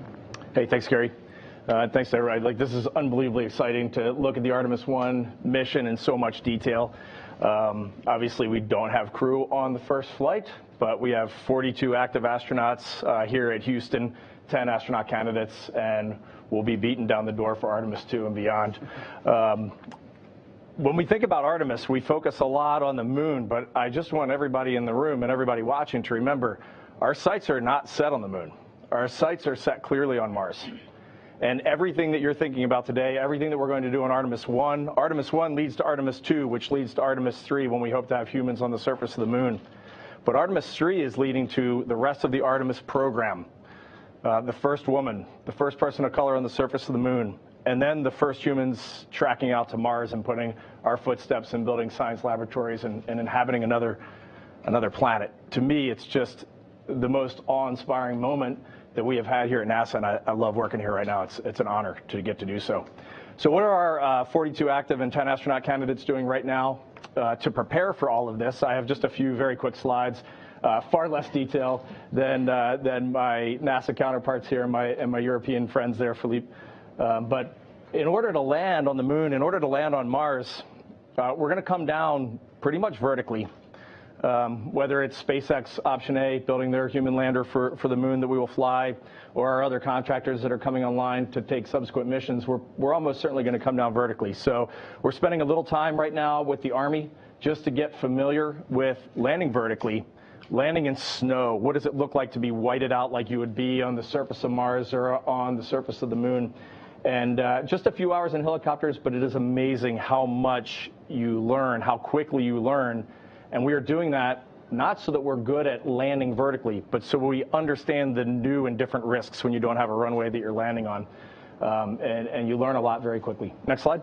S7: Hey, thanks, Gary. Thanks to everybody. This is unbelievably exciting to look at the Artemis I mission in so much detail. Obviously, we don't have crew on the first flight, but we have 42 active astronauts here at Houston, 10 astronaut candidates, and we'll be beating down the door for Artemis II and beyond. When we think about Artemis, we focus a lot on the moon, but I just want everybody in the room and everybody watching to remember our sights are not set on the moon. Our sights are set clearly on Mars. And everything that you're thinking about today, everything that we're going to do on Artemis I leads to Artemis II, which leads to Artemis III when we hope to have humans on the surface of the moon. But Artemis III is leading to the rest of the Artemis program. The first woman, the first person of color on the surface of the moon, and then the first humans tracking out to Mars and putting our footsteps in building science laboratories and inhabiting another planet. To me, it's just the most awe-inspiring moment that we have had here at NASA, and I love working here right now. It's an honor to get to do so. So what are our 42 active and 10 astronaut candidates doing right now to prepare for all of this? I have just a few very quick slides, far less detail than my NASA counterparts here and my European friends there, Philippe. But in order to land on the moon, in order to land on Mars, we're going to come down pretty much vertically. Whether it's SpaceX Option A, building their human lander for the moon that we will fly, or our other contractors that are coming online to take subsequent missions, we're almost certainly going to come down vertically. So we're spending a little time right now with the Army just to get familiar with landing vertically, landing in snow. What does it look like to be whited out like you would be on the surface of Mars or on the surface of the moon? And just a few hours in helicopters, but it is amazing how much you learn, how quickly you learn. And we are doing that not so that we're good at landing vertically, but so we understand the new and different risks when you don't have a runway that you're landing on. And you learn a lot very quickly. Next slide.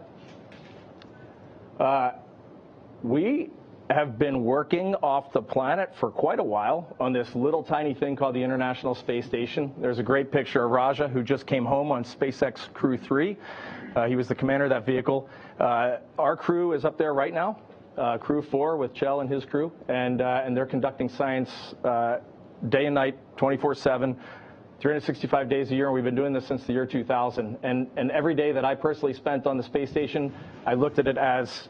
S7: We have been working off the planet for quite a while on this little tiny thing called the International Space Station. There's a great picture of Raja, who just came home on SpaceX Crew 3. He was the commander of that vehicle. Our crew is up there right now. Crew 4 with Chell and his crew, and they're conducting science day and night, 24/7, 365 days a year, and we've been doing this since the year 2000. And every day that I personally spent on the space station, I looked at it as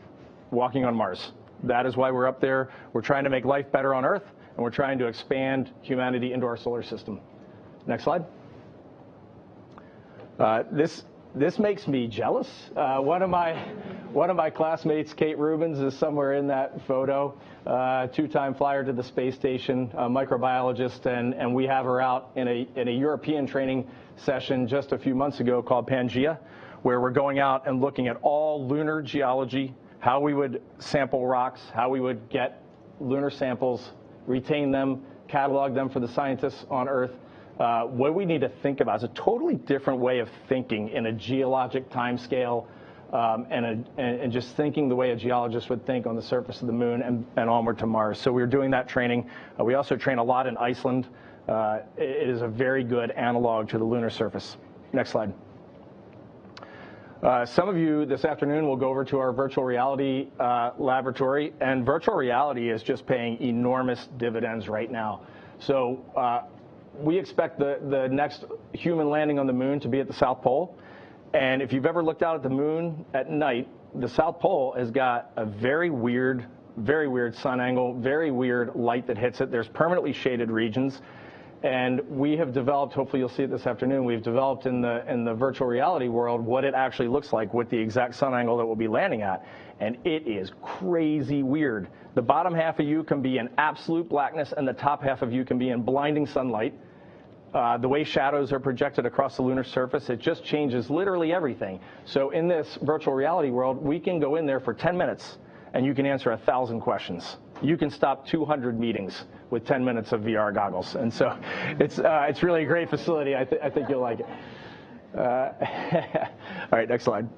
S7: walking on Mars. That is why we're up there. We're trying to make life better on Earth, and we're trying to expand humanity into our solar system. Next slide. This makes me jealous. One of my classmates, Kate Rubins, is somewhere in that photo. Two-time flyer to the space station, a microbiologist, and we have her out in a European training session just a few months ago called Pangea, where we're going out and looking at all lunar geology, how we would sample rocks, how we would get lunar samples, retain them, catalog them for the scientists on Earth. What we need to think about is a totally different way of thinking in a geologic time scale, and just thinking the way a geologist would think on the surface of the moon and onward to Mars. So we're doing that training. We also train a lot in Iceland. It is a very good analog to the lunar surface. Next slide. Some of you this afternoon will go over to our virtual reality laboratory, and virtual reality is just paying enormous dividends right now. So we expect the next human landing on the moon to be at the South Pole. And if you've ever looked out at the moon at night, the South Pole has got a very weird sun angle, very weird light that hits it. There's permanently shaded regions. And we have developed, hopefully you'll see it this afternoon, we've developed in the virtual reality world what it actually looks like with the exact sun angle that we'll be landing at. And it is crazy weird. The bottom half of you can be in absolute blackness, and the top half of you can be in blinding sunlight. The way shadows are projected across the lunar surface, it just changes literally everything. So in this virtual reality world, we can go in there for 10 minutes, and you can answer 1,000 questions. You can stop 200 meetings with 10 minutes of VR goggles. And so it's really a great facility. I think you'll like it. All right, next slide.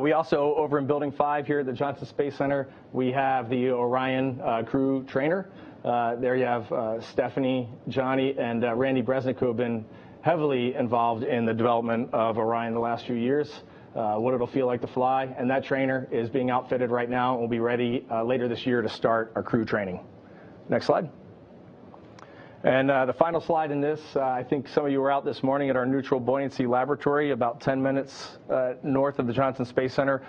S7: We also, over in Building 5 here at the Johnson Space Center, we have the Orion crew trainer. There you have Stephanie, Johnny, and Randy Bresnick, who have been heavily involved in the development of Orion the last few years. What it'll feel like to fly, and that trainer is being outfitted right now and will be ready later this year to start our crew training. Next slide. And the final slide in this, I think some of you were out this morning at our neutral buoyancy laboratory about 10 minutes north of the Johnson Space Center.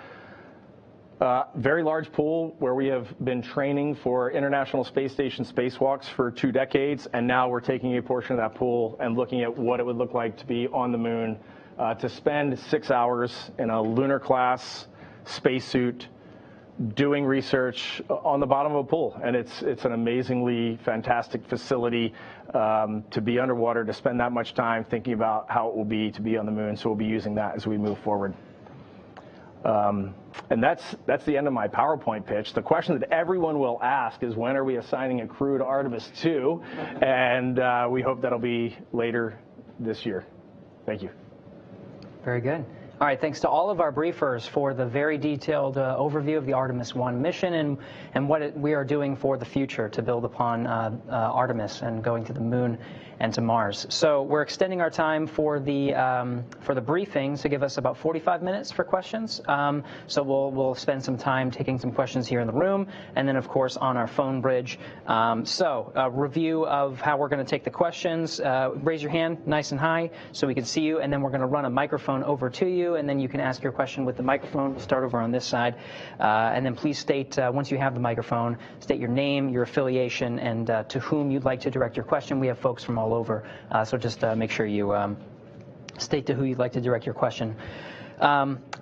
S7: Very large pool where we have been training for International Space Station spacewalks for 2 decades, and now we're taking a portion of that pool and looking at what it would look like to be on the moon. To spend 6 hours in a lunar class spacesuit doing research on the bottom of a pool, and it's an amazingly fantastic facility to be underwater, to spend that much time thinking about how it will be to be on the moon. So we'll be using that as we move forward. And that's the end of my PowerPoint pitch. The question that everyone will ask is, when are we assigning a crew to Artemis II? And we hope that'll be later this year. Thank you.
S1: Very good. All right, thanks to all of our briefers for the very detailed overview of the Artemis I mission and what we are doing for the future to build upon Artemis and going to the moon and to Mars. So we're extending our time for the briefings to give us about 45 minutes for questions. So we'll spend some time taking some questions here in the room, and then of course on our phone bridge. So a review of how we're going to take the questions. Raise your hand nice and high so we can see you, and then we're going to run a microphone over to you, and then you can ask your question with the microphone. We'll start over on this side, and then please state, once you have the microphone, state your name, your affiliation, and to whom you'd like to direct your question. We have folks from all over, so just make sure you state to who you'd like to direct your question.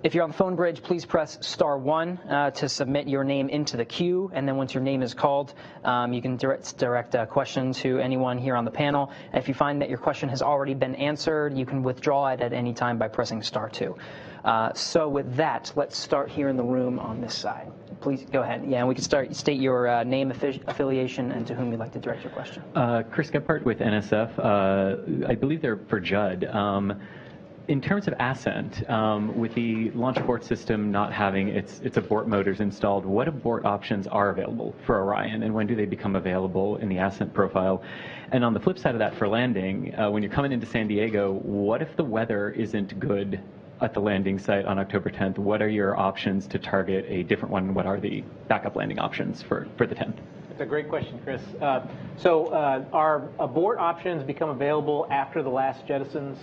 S1: If you're on the phone bridge, please press *1 to submit your name into the queue, and then once your name is called, you can direct a question to anyone here on the panel. If you find that your question has already been answered, you can withdraw it at any time by pressing *2. So with that, let's start here in the room on this side. Please go ahead. Yeah, and we can state your name, affiliation, and to whom you'd like to direct your question.
S8: Chris Gephardt with NSF. I believe they're for Judd. In terms of ascent, with the launch abort system not having its abort motors installed, what abort options are available for Orion, and when do they become available in the ascent profile? And on the flip side of that, for landing, when you're coming into San Diego, what if the weather isn't good at the landing site on October 10th? What are your options to target a different one? What are the backup landing options for the 10th?
S3: That's a great question, Chris. Our abort options become available after the last jettisons,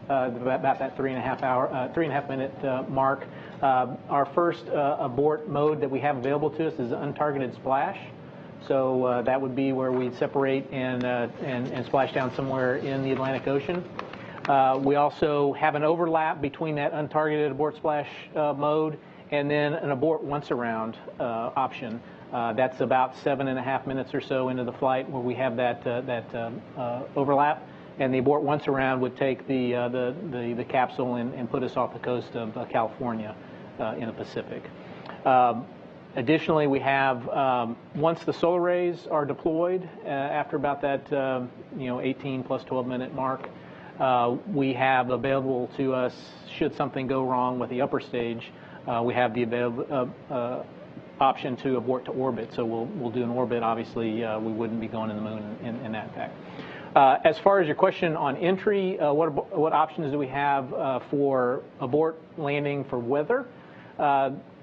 S3: about that 3.5 minute mark. Our first abort mode that we have available to us is untargeted splash. So that would be where we'd separate and splash down somewhere in the Atlantic Ocean. We also have an overlap between that untargeted abort splash mode and then an abort once around option. That's about 7.5 minutes or so into the flight where we have that overlap. And the abort once around would take the capsule and put us off the coast of California in the Pacific. Additionally, we have, once the solar arrays are deployed, after about that 18 plus 12 minute mark, we have available to us, should something go wrong with the upper stage, we have the option to abort to orbit. So we'll do an orbit. Obviously, we wouldn't be going to the moon in that fact. As far as your question on entry, what options do we have for abort landing for weather?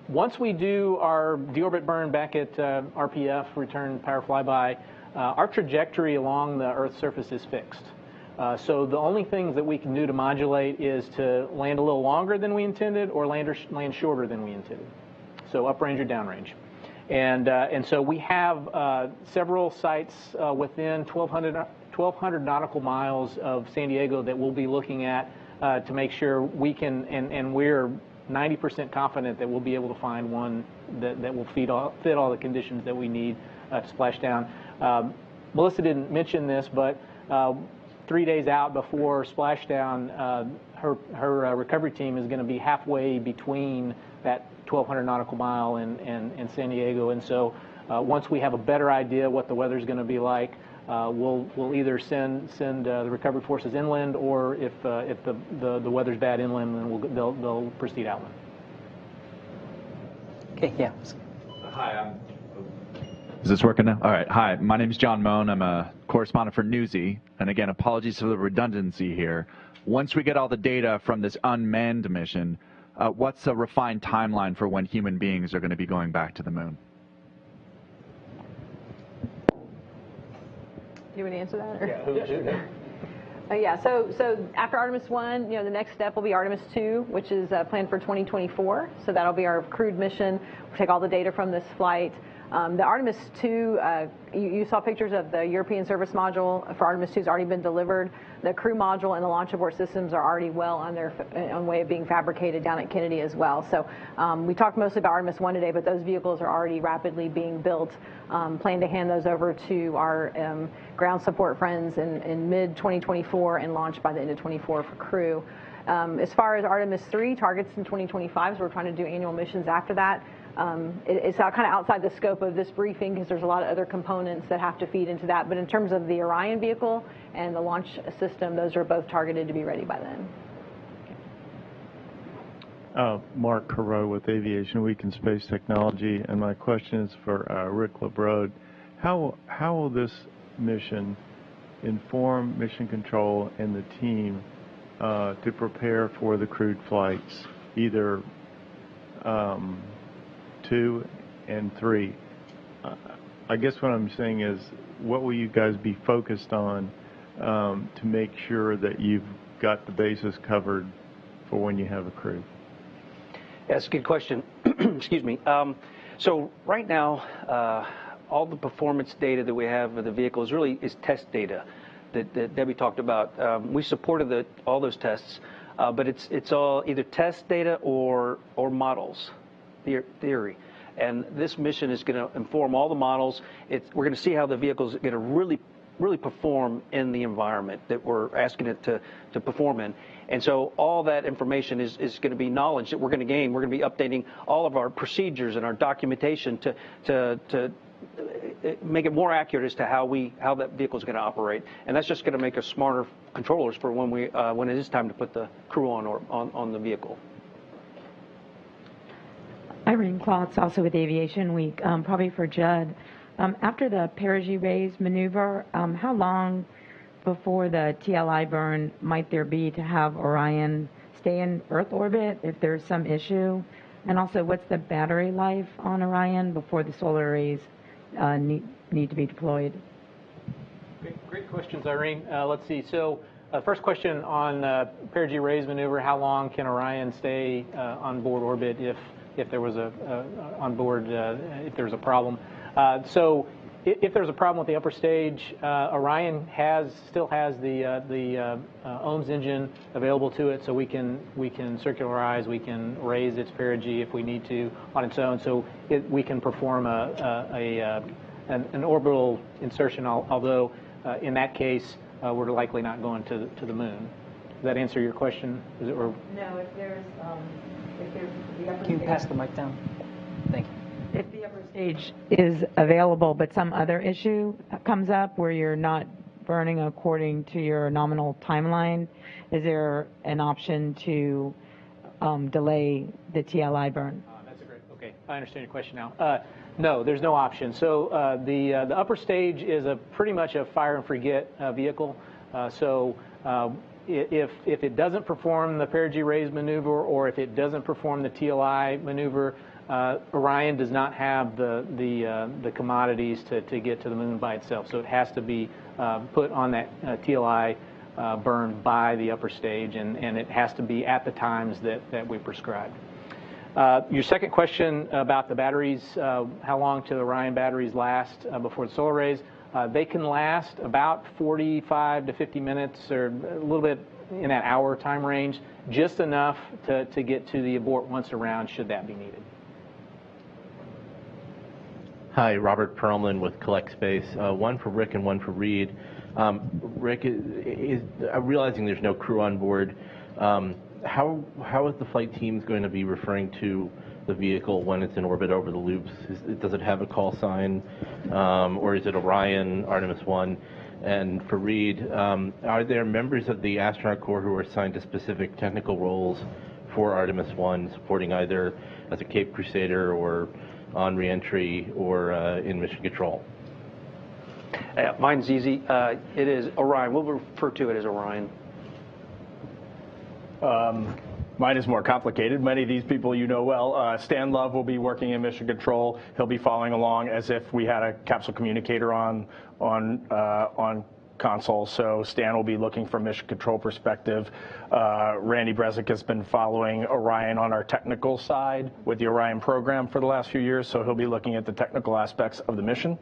S3: Once we do our deorbit burn back at RPF, return power flyby, our trajectory along the Earth's surface is fixed. So the only things that we can do to modulate is to land a little longer than we intended or land shorter than we intended. So uprange or downrange. And so we have several sites within 1,200 nautical miles of San Diego that we'll be looking at to make sure we can, and we're 90% confident that we'll be able to find one that will fit all the conditions that we need to splash down. Melissa didn't mention this, but 3 days out before splashdown, her recovery team is going to be halfway between that 1,200 nautical mile and San Diego. And so once we have a better idea what the weather's going to be like, we'll either send the recovery forces inland, or if the weather's bad inland, then they'll proceed outland.
S1: Okay, yeah.
S9: Hi, is this working now? All right. Hi, my name is John Moan. I'm a correspondent for Newsy. And again, apologies for the redundancy here. Once we get all the data from this unmanned mission, what's a refined timeline for when human beings are going to be going back to the moon?
S4: You want to answer that? Or?
S3: Yeah.
S4: So after Artemis I, the next step will be Artemis II, which is planned for 2024. So that'll be our crewed mission. We'll take all the data from this flight. The Artemis II, you saw pictures of the European Service Module for Artemis II has already been delivered. The crew module and the launch abort systems are already well on their way of being fabricated down at Kennedy as well. So we talked mostly about Artemis I today, but those vehicles are already rapidly being built. Plan to hand those over to our ground support friends in mid-2024 and launch by the end of 24 for crew. As far as Artemis III, targets in 2025, so we're trying to do annual missions after that. It's kind of outside the scope of this briefing because there's a lot of other components that have to feed into that. But in terms of the Orion vehicle and the launch system, those are both targeted to be ready by then.
S10: Mark Carreau with Aviation Week and Space Technology, and my question is for Rick LaBrode. How will this mission inform mission control and the team to prepare for the crewed flights, either 2 and 3? I guess what I'm saying is, what will you guys be focused on to make sure that you've got the bases covered for when you have a crew?
S2: That's a good question. Excuse me. So right now, all the performance data that we have of the vehicles really is test data that Debbie talked about. We supported all those tests, but it's all either test data or models, theory. And this mission is going to inform all the models. We're going to see how the vehicles are going to really perform in the environment that we're asking it to perform in. And so all that information is going to be knowledge that we're going to gain. We're going to be updating all of our procedures and our documentation to make it more accurate as to how that vehicle is going to operate. And that's just going to make us smarter controllers for when it is time to put the crew on the vehicle.
S11: Irene Klotz, also with Aviation Week, probably for Judd. After the perigee raise maneuver, how long before the TLI burn might there be to have Orion stay in Earth orbit if there's some issue? And also, what's the battery life on Orion before the solar arrays need to be deployed?
S3: Great questions, Irene. Let's see. So first question on perigee raise maneuver, how long can Orion stay on board orbit if there was if there was a problem? So if there's a problem with the upper stage, Orion still has the OMS engine available to it, so we can circularize, we can raise its perigee if we need to on its own, so we can perform an orbital insertion. Although in that case, we're likely not going to the moon. Does that answer your question?
S11: No, if there's the upper
S1: Can you pass the mic down? Thank you.
S11: If the upper stage is available, but some other issue comes up where you're not burning according to your nominal timeline, is there an option to delay the TLI burn?
S3: That's a great. Okay, I understand your question now. No, there's no option. So the upper stage is pretty much a fire and forget vehicle. If it doesn't perform the perigee raise maneuver, or if it doesn't perform the TLI maneuver, Orion does not have the commodities to get to the moon by itself. So it has to be put on that TLI burn by the upper stage, and it has to be at the times that we prescribed. Your second question about the batteries, how long do the Orion batteries last before the solar arrays? They can last about 45 to 50 minutes, or a little bit in that hour time range, just enough to get to the abort once around should that be needed.
S12: Hi, Robert Perlman with Collect Space. One for Rick and one for Reid. Rick, realizing there's no crew on board, how is the flight team going to be referring to the vehicle when it's in orbit over the loops? Does it have a call sign, or is it Orion, Artemis I? And for Reid, are there members of the astronaut corps who are assigned to specific technical roles for Artemis I, supporting either as a Cape Crusader or on reentry or in mission control?
S2: Mine's easy. It is Orion. We'll refer to it as Orion.
S7: Mine is more complicated. Many of these people you know well. Stan Love will be working in mission control. He'll be following along as if we had a capsule communicator on console. So Stan will be looking from mission control perspective. Randy Brezick has been following Orion on our technical side with the Orion program for the last few years, so he'll be looking at the technical aspects of the mission.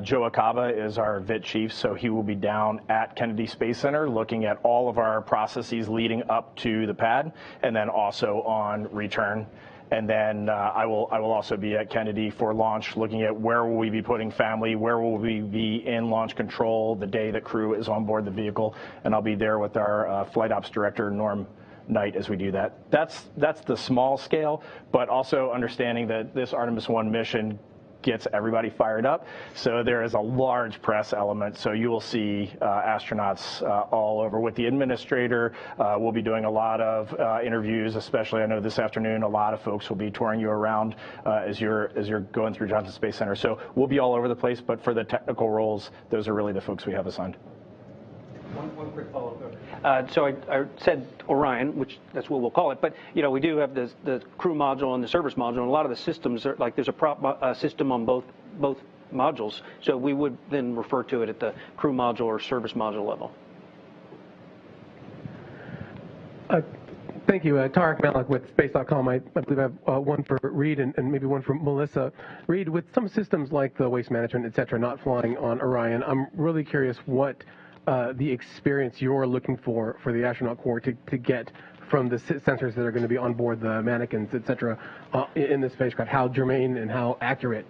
S7: Joe Acaba is our VIT chief, so he will be down at Kennedy Space Center looking at all of our processes leading up to the pad, and then also on return. And then I will also be at Kennedy for launch, looking at where will we be putting family, where will we be in launch control the day that crew is on board the vehicle, and I'll be there with our flight ops director, Norm Knight, as we do that. That's the small scale, but also understanding that this Artemis I mission gets everybody fired up. So there is a large press element. So you will see astronauts all over with the administrator. We'll be doing a lot of interviews, especially I know this afternoon, a lot of folks will be touring you around as you're going through Johnson Space Center. So we'll be all over the place, but for the technical roles, those are really the folks we have assigned.
S2: One quick follow-up. So I said Orion, which that's what we'll call it, but we do have the crew module and the service module, and a lot of the systems are like there's a prop system on both modules. So we would then refer to it at the crew module or service module level.
S13: Thank you. Tarek Malik with Space.com. I believe I have one for Reid and maybe one for Melissa. Reid, with some systems like the waste management, et cetera, not flying on Orion, I'm really curious what the experience you're looking for the astronaut corps to get from the sensors that are going to be on board the mannequins, et cetera, in the spacecraft. How germane and how accurate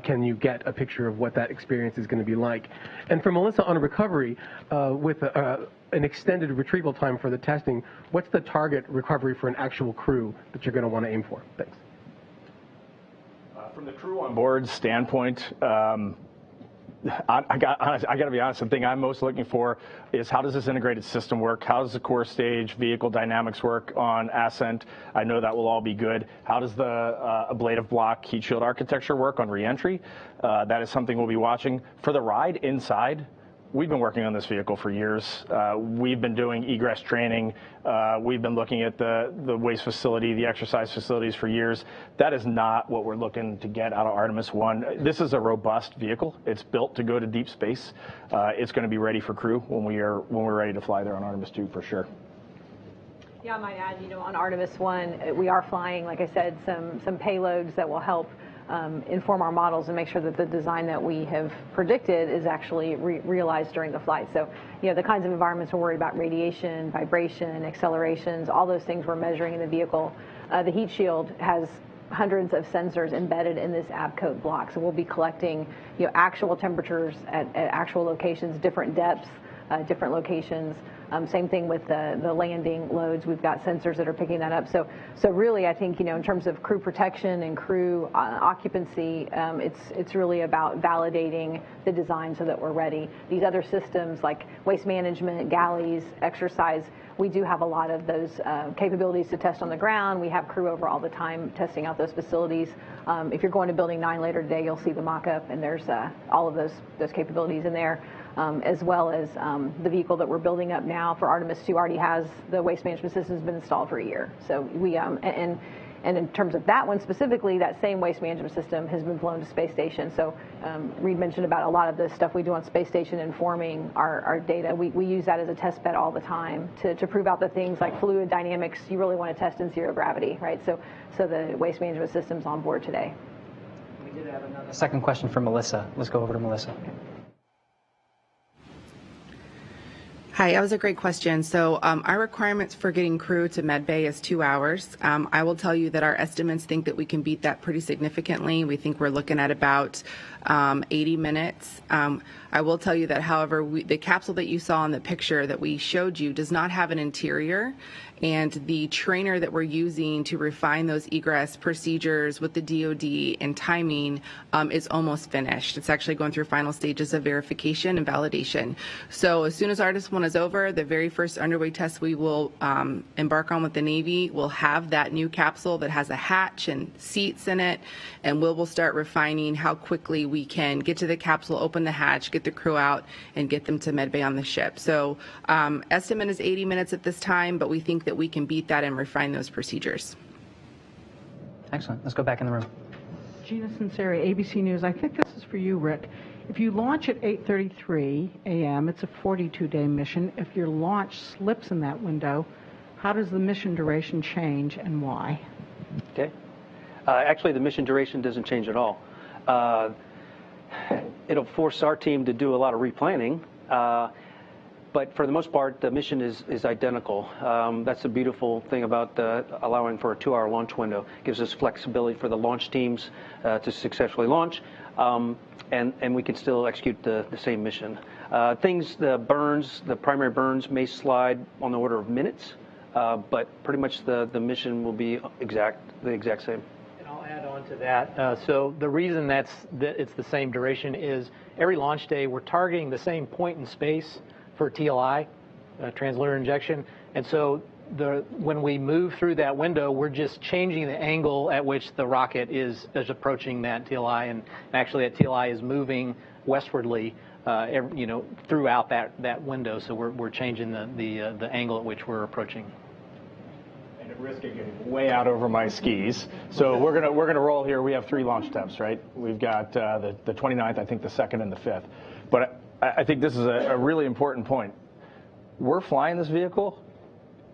S13: can you get a picture of what that experience is going to be like? And for Melissa, on recovery, with an extended retrieval time for the testing, what's the target recovery for an actual crew that you're going to want to aim for? Thanks.
S7: From the crew on board standpoint, I got to be honest, the thing I'm most looking for is how does this integrated system work? How does the core stage vehicle dynamics work on ascent? I know that will all be good. How does the ablative block heat shield architecture work on reentry? That is something we'll be watching. For the ride inside, we've been working on this vehicle for years. We've been doing egress training. We've been looking at the waste facility, the exercise facilities for years. That is not what we're looking to get out of Artemis I. This is a robust vehicle. It's built to go to deep space. It's going to be ready for crew when we're ready to fly there on Artemis II for sure.
S4: Yeah, I might add, on Artemis I, we are flying, like I said, some payloads that will help inform our models and make sure that the design that we have predicted is actually realized during the flight. So, the kinds of environments we're worried about, radiation, vibration, accelerations, all those things we're measuring in the vehicle. The heat shield has hundreds of sensors embedded in this abcoat block. So we'll be collecting, actual temperatures at actual locations, different depths, different locations. Same thing with the landing loads. We've got sensors that are picking that up. So really, I think, in terms of crew protection and crew occupancy, it's really about validating the design so that we're ready. These other systems like waste management, galleys, exercise, we do have a lot of those capabilities to test on the ground. We have crew over all the time testing out those facilities. If you're going to Building 9 later today, you'll see the mock-up, and there's all of those capabilities in there. As well as the vehicle that we're building up now for Artemis II already has the waste management system has been installed for a year. So we and in terms of that one specifically, that same waste management system has been flown to space station. So Reid mentioned about a lot of the stuff we do on space station informing our data. We use that as a test bed all the time to prove out the things like fluid dynamics you really want to test in zero gravity, right? So the waste management system's on board today.
S1: We did have another second question for Melissa. Let's go over to Melissa. Okay.
S6: Hi, that was a great question. So our requirements for getting crew to medbay is 2 hours. I will tell you that our estimates think that we can beat that pretty significantly. We think we're looking at about 80 minutes. I will tell you that, however, the capsule that you saw in the picture that we showed you does not have an interior, and the trainer that we're using to refine those egress procedures with the DoD and timing is almost finished. It's actually going through final stages of verification and validation. So as soon as Artemis I is over, the very first underway test we will embark on with the Navy will have that new capsule that has a hatch and seats in it, and we'll start refining how quickly we can get to the capsule, open the hatch, get the crew out, and get them to medbay on the ship. So estimate is 80 minutes at this time, but we think that we can beat that and refine those procedures.
S1: Excellent. Let's go back in the room.
S14: Gina Sinceri, ABC News. I think this is for you, Rick. If you launch at 8:33 a.m., it's a 42-day mission. If your launch slips in that window, how does the mission duration change and why?
S2: Okay. Actually, the mission duration doesn't change at all. It'll force our team to do a lot of replanning, but for the most part, the mission is identical. That's the beautiful thing about allowing for a 2-hour launch window. It gives us flexibility for the launch teams to successfully launch, and we can still execute the same mission. The primary burns may slide on the order of minutes, but pretty much the mission will be the exact same.
S3: I'll add on to that. So the reason that it's the same duration is every launch day we're targeting the same point in space for TLI, translunar injection, and so when we move through that window, we're just changing the angle at which the rocket is approaching that TLI, and actually that TLI is moving westwardly, throughout that window. So we're changing the angle at which we're approaching.
S7: Risk of getting way out over my skis. So we're gonna roll here. We have 3 launch attempts, right? We've got the 29th, I think the 2nd and the 5th. But I think this is a really important point. We're flying this vehicle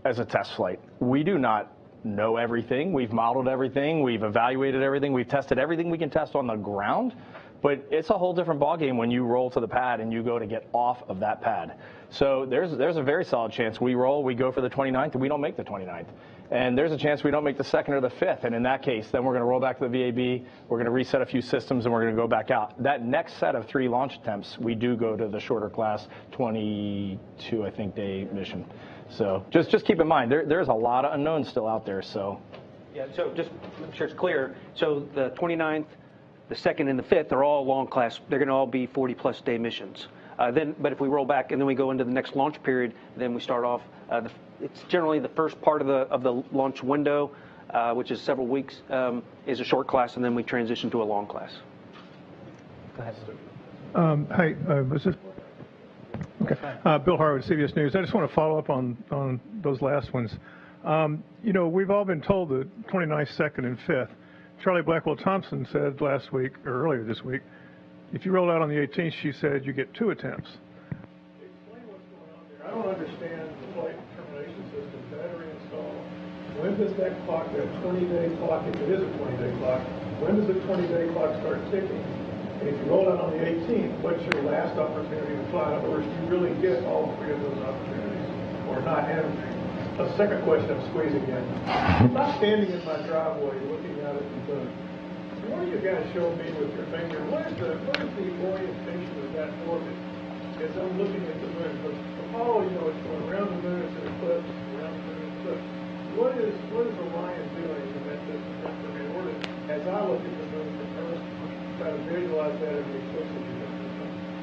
S7: as a test flight. We do not know everything. We've modeled everything. We've evaluated everything. We've tested everything we can test on the ground. But it's a whole different ballgame when you roll to the pad and you go to get off of that pad. So there's a very solid chance we roll, we go for the 29th, and we don't make the 29th. And there's a chance we don't make the 2nd or the 5th. And in that case, then we're going to roll back to the VAB, we're going to reset a few systems, and we're going to go back out. That next set of 3 launch attempts, we do go to the shorter class 22, I think, day mission. So just keep in mind, there's a lot of unknowns still out there. So
S2: yeah, so just to make sure it's clear. So the 29th, the 2nd, and the 5th are all long class. They're going to all be 40-plus day missions. But if we roll back and then we go into the next launch period, then we start off. It's generally the first part of the launch window, which is several weeks, is a short class, and then we transition to a long class.
S3: Go ahead.
S15: Hi, okay. Bill Harwood, CBS News. I just want to follow up on those last ones. We've all been told the 29th, 2nd, and 5th. Charlie Blackwell Thompson said last week, or earlier this week, if you roll out on the 18th, she said you get 2 attempts. Explain what's going on there. I don't understand the flight termination system, battery install. When does that clock, that 20-day clock, if it is a 20-day clock, when does the 20-day clock start ticking? And if you roll out on the 18th, what's your last opportunity to fly? In other words, do you really get all 3 of those opportunities or not? And a second question I'm squeezing in. I'm not standing in my driveway looking out at the moon. What are you going to show me with your finger? What is the orientation of that orbit as I'm looking at the moon? But Apollo, it's going around the moon, it's an eclipse, around the moon, eclipse. What is Orion doing in that distance? In order, as I look at the moon from Earth, try to visualize that in the eclipse.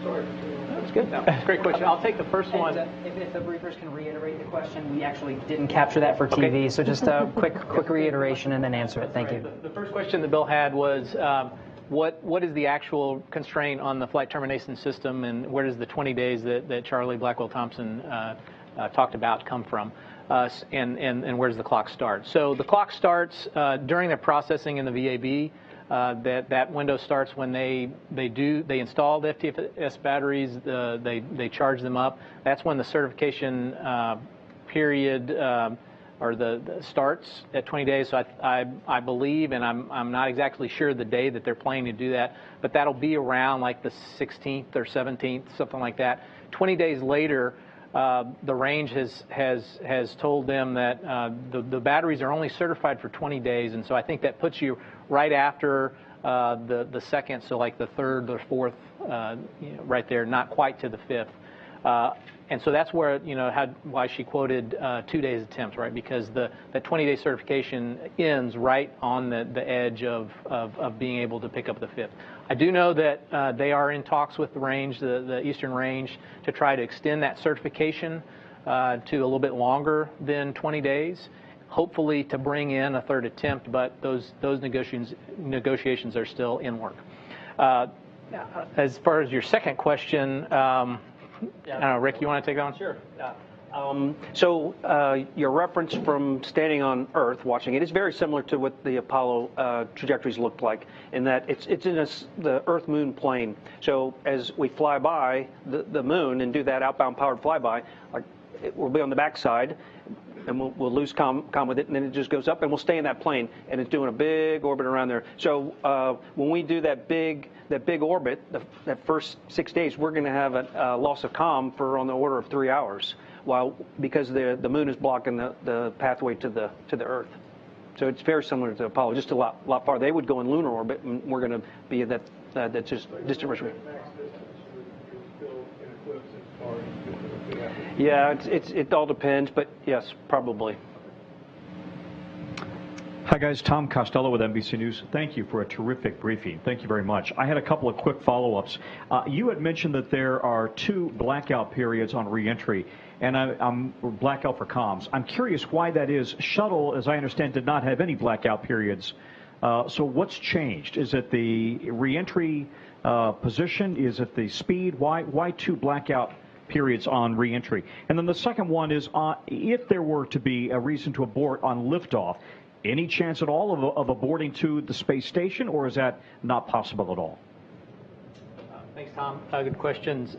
S15: Sorry for too long.
S3: That's good. No, that's a great question. I'll take the first one.
S1: If the briefers can reiterate the question, we actually didn't capture that for TV, okay. So just a quick reiteration and then answer it. Thank you.
S3: The first question that Bill had was, what is the actual constraint on the flight termination system, and where does the 20 days that Charlie Blackwell Thompson talked about come from, and where does the clock start? So the clock starts during the processing in the VAB. That window starts when they install the FTS batteries, they charge them up. That's when the certification period or the starts at 20 days. So I believe, and I'm not exactly sure the day that they're planning to do that, but that'll be around like the 16th or 17th, something like that. 20 days later, the range has told them that the batteries are only certified for 20 days, and so I think that puts you right after the 2nd, so like the 3rd or 4th, right there, not quite to the 5th. And so that's where, why she quoted 2 days attempts, right? Because the 20-day certification ends right on the edge of being able to pick up the 5th. I do know that they are in talks with the range, the Eastern Range, to try to extend that certification to a little bit longer than 20 days, hopefully to bring in a 3rd attempt, but those negotiations are still in work. As far as your second question, I don't know, Rick, you want to take that one?
S2: Sure. Your reference from standing on Earth, watching it, is very similar to what the Apollo trajectories looked like, in that it's in the Earth-Moon plane. So as we fly by the Moon and do that outbound powered flyby, we'll be on the backside, and we'll lose comm with it, and then it just goes up, and we'll stay in that plane, and it's doing a big orbit around there. So when we do that big orbit, that first 6 days, we're going to have a loss of comm for on the order of 3 hours, because the Moon is blocking the pathway to the Earth. So it's very similar to Apollo, just a lot farther. They would go in lunar orbit, and we're going to be at that just distant retrograde. Yeah, it all depends, but yes, probably.
S16: Hi guys, Tom Costello with NBC News. Thank you for a terrific briefing. Thank you very much. I had a couple of quick follow-ups. You had mentioned that there are 2 blackout periods on reentry, and I'm blackout for comms. I'm curious why that is. Shuttle, as I understand, did not have any blackout periods. So what's changed? Is it the reentry position? Is it the speed? Why 2 blackout periods on reentry? And then the second one is, if there were to be a reason to abort on liftoff, any chance at all of aborting to the space station, or is that not possible at all?
S3: Thanks, Tom. Good questions.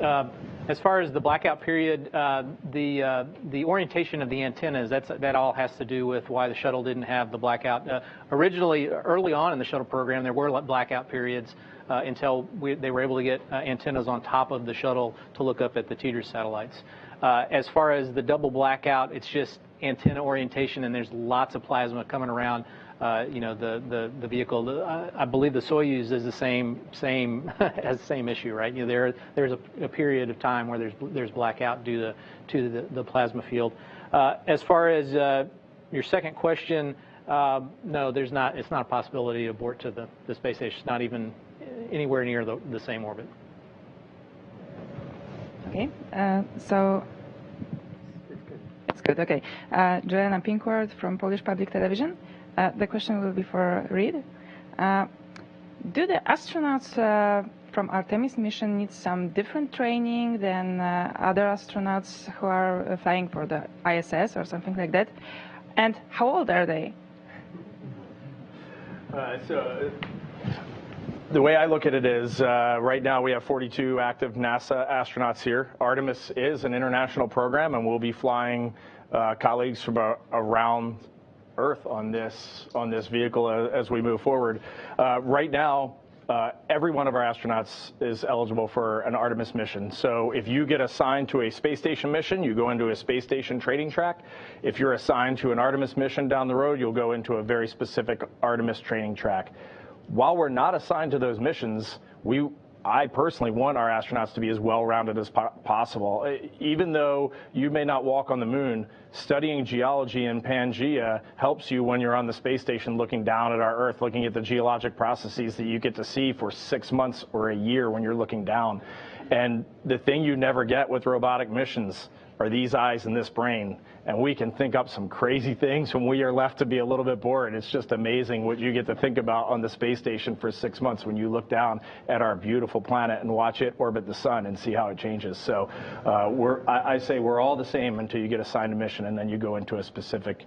S3: As far as the blackout period, the orientation of the antennas, that all has to do with why the shuttle didn't have the blackout. Originally, early on in the shuttle program, there were blackout periods until they were able to get antennas on top of the shuttle to look up at the teeter satellites. As far as the double blackout, it's just antenna orientation, and there's lots of plasma coming around. The vehicle. I believe the Soyuz is the same has the same issue, right? There's a period of time where there's blackout due to the plasma field. As far as your second question, no, there's not. It's not a possibility to abort to the space station. It's not even anywhere near the same orbit.
S17: Okay, so it's good. Okay, Joanna Pinkworth from Polish Public Television. The question will be for Reid. Do the astronauts from Artemis mission need some different training than other astronauts who are flying for the ISS or something like that? And how old are they?
S7: The way I look at it is, right now we have 42 active NASA astronauts here. Artemis is an international program, and we'll be flying colleagues from around Earth on this vehicle as we move forward. Right now, every one of our astronauts is eligible for an Artemis mission. So if you get assigned to a space station mission, you go into a space station training track. If you're assigned to an Artemis mission down the road, you'll go into a very specific Artemis training track. While we're not assigned to those missions, I personally want our astronauts to be as well-rounded as possible. Even though you may not walk on the Moon, studying geology in Pangea helps you when you're on the space station looking down at our Earth, looking at the geologic processes that you get to see for 6 months or a year when you're looking down. And the thing you never get with robotic missions are these eyes and this brain. And we can think up some crazy things when we are left to be a little bit bored. It's just amazing what you get to think about on the space station for 6 months when you look down at our beautiful planet and watch it orbit the sun and see how it changes. So I say we're all the same until you get assigned a mission, and then you go into a specific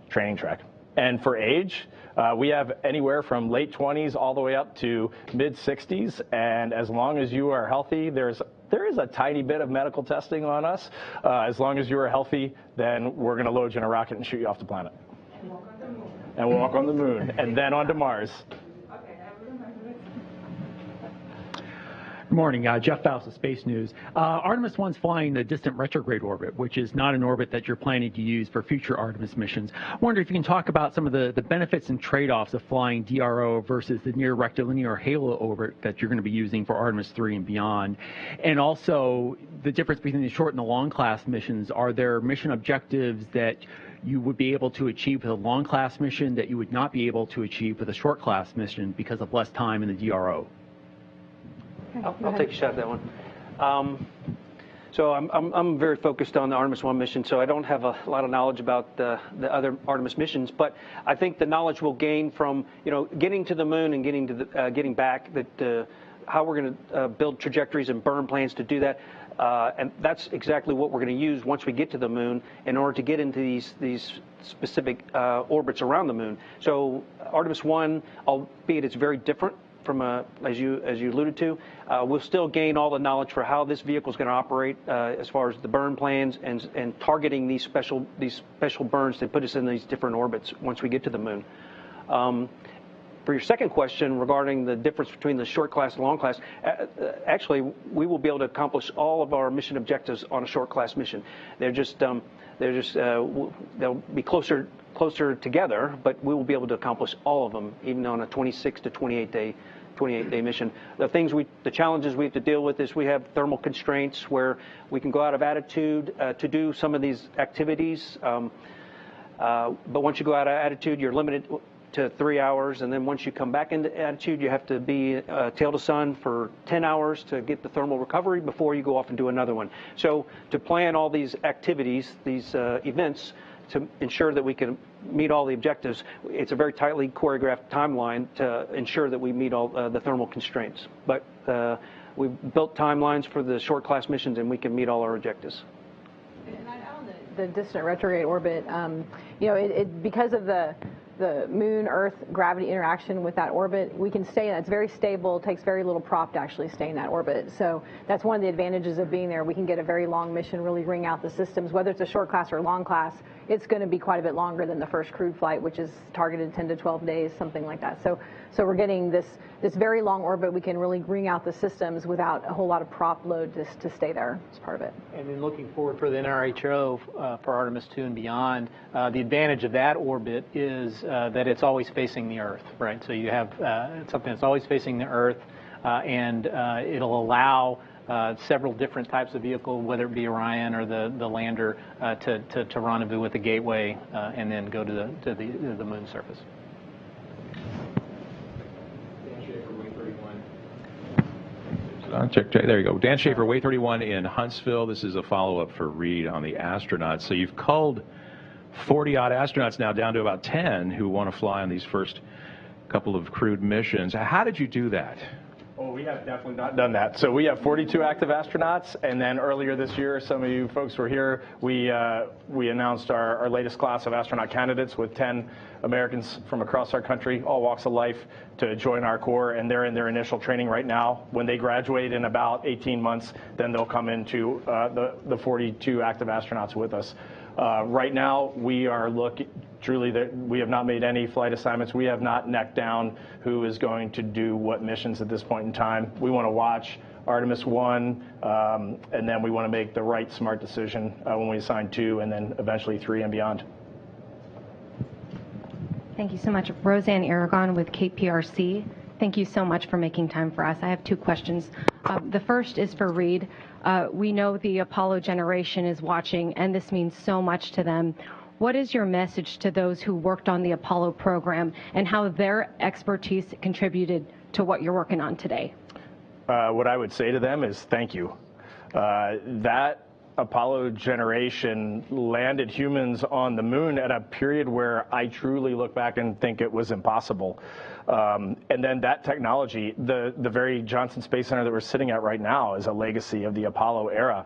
S7: training track. And for age, we have anywhere from late 20s all the way up to mid 60s. And as long as you are healthy, there is a tiny bit of medical testing on us. As long as you are healthy, then we're going to load you in a rocket and shoot you off the planet. And walk on the Moon, and then onto Mars.
S18: Good morning, Jeff Faust of Space News. Artemis I's flying the distant retrograde orbit, which is not an orbit that you're planning to use for future Artemis missions. I wonder if you can talk about some of the benefits and trade-offs of flying DRO versus the near rectilinear halo orbit that you're going to be using for Artemis III and beyond. And also the difference between the short and the long class missions. Are there mission objectives that you would be able to achieve with a long class mission that you would not be able to achieve with a short class mission because of less time in the DRO?
S2: I'll take a shot at that one. So I'm very focused on the Artemis I mission, so I don't have a lot of knowledge about the other Artemis missions. But I think the knowledge we'll gain from getting to the Moon and getting back, that how we're going to build trajectories and burn plans to do that. And that's exactly what we're going to use once we get to the moon in order to get into these specific orbits around the moon. So Artemis I, albeit it's very different from as you alluded to, we'll still gain all the knowledge for how this vehicle is going to operate as far as the burn plans and targeting these special burns that put us in these different orbits once we get to the moon. For your second question regarding the difference between the short class and long class, actually we will be able to accomplish all of our mission objectives on a short class mission. They'll be closer together, but we will be able to accomplish all of them, even on a 26 to 28 day mission. The challenges we have to deal with is we have thermal constraints where we can go out of attitude to do some of these activities, but once you go out of attitude, you're limited to 3 hours, and then once you come back into attitude, you have to be tail to sun for 10 hours to get the thermal recovery before you go off and do another one. So to plan all these activities, these events, to ensure that we can meet all the objectives, it's a very tightly choreographed timeline to ensure that we meet all the thermal constraints. But we've built timelines for the short class missions, and we can meet all our objectives.
S4: And on the distant retrograde orbit, because of the Moon-Earth gravity interaction with that orbit, we can stay in that. It's very stable. It takes very little prop to actually stay in that orbit. So that's one of the advantages of being there. We can get a very long mission, really wring out the systems. Whether it's a short class or long class, it's going to be quite a bit longer than the first crewed flight, which is targeted 10 to 12 days, something like that. So we're getting this very long orbit. We can really wring out the systems without a whole lot of prop load just to stay there as part of it.
S3: And then looking forward for the NRHO for Artemis II and beyond, the advantage of that orbit is that it's always facing the Earth, right? So you have something that's always facing the Earth, and it'll allow several different types of vehicle, whether it be Orion or the lander, to rendezvous with the gateway and then go to the moon surface.
S19: Check. There you go. Dan Schaefer, Way 31 in Huntsville. This is a follow-up for Reid on the astronauts. So you've culled 40-odd astronauts now down to about 10 who want to fly on these first couple of crewed missions. How did you do that?
S7: Oh, we have definitely not done that. So we have 42 active astronauts, and then earlier this year, some of you folks were here, we announced our latest class of astronaut candidates with 10 Americans from across our country, all walks of life, to join our Corps, and they're in their initial training right now. When they graduate in about 18 months, then they'll come into the 42 active astronauts with us. Right now, we are looking, truly, we have not made any flight assignments. We have not necked down who is going to do what missions at this point in time. We want to watch Artemis I, and then we want to make the right smart decision when we assign 2, and then eventually 3 and beyond.
S20: Thank you so much. Roseanne Aragon with KPRC. Thank you so much for making time for us. I have 2 questions. The first is for Reid. We know the Apollo generation is watching, and this means so much to them. What is your message to those who worked on the Apollo program and how their expertise contributed to what you're working on today?
S7: What I would say to them is thank you. That Apollo generation landed humans on the moon at a period where I truly look back and think it was impossible. And then that technology, the very Johnson Space Center that we're sitting at right now, is a legacy of the Apollo era.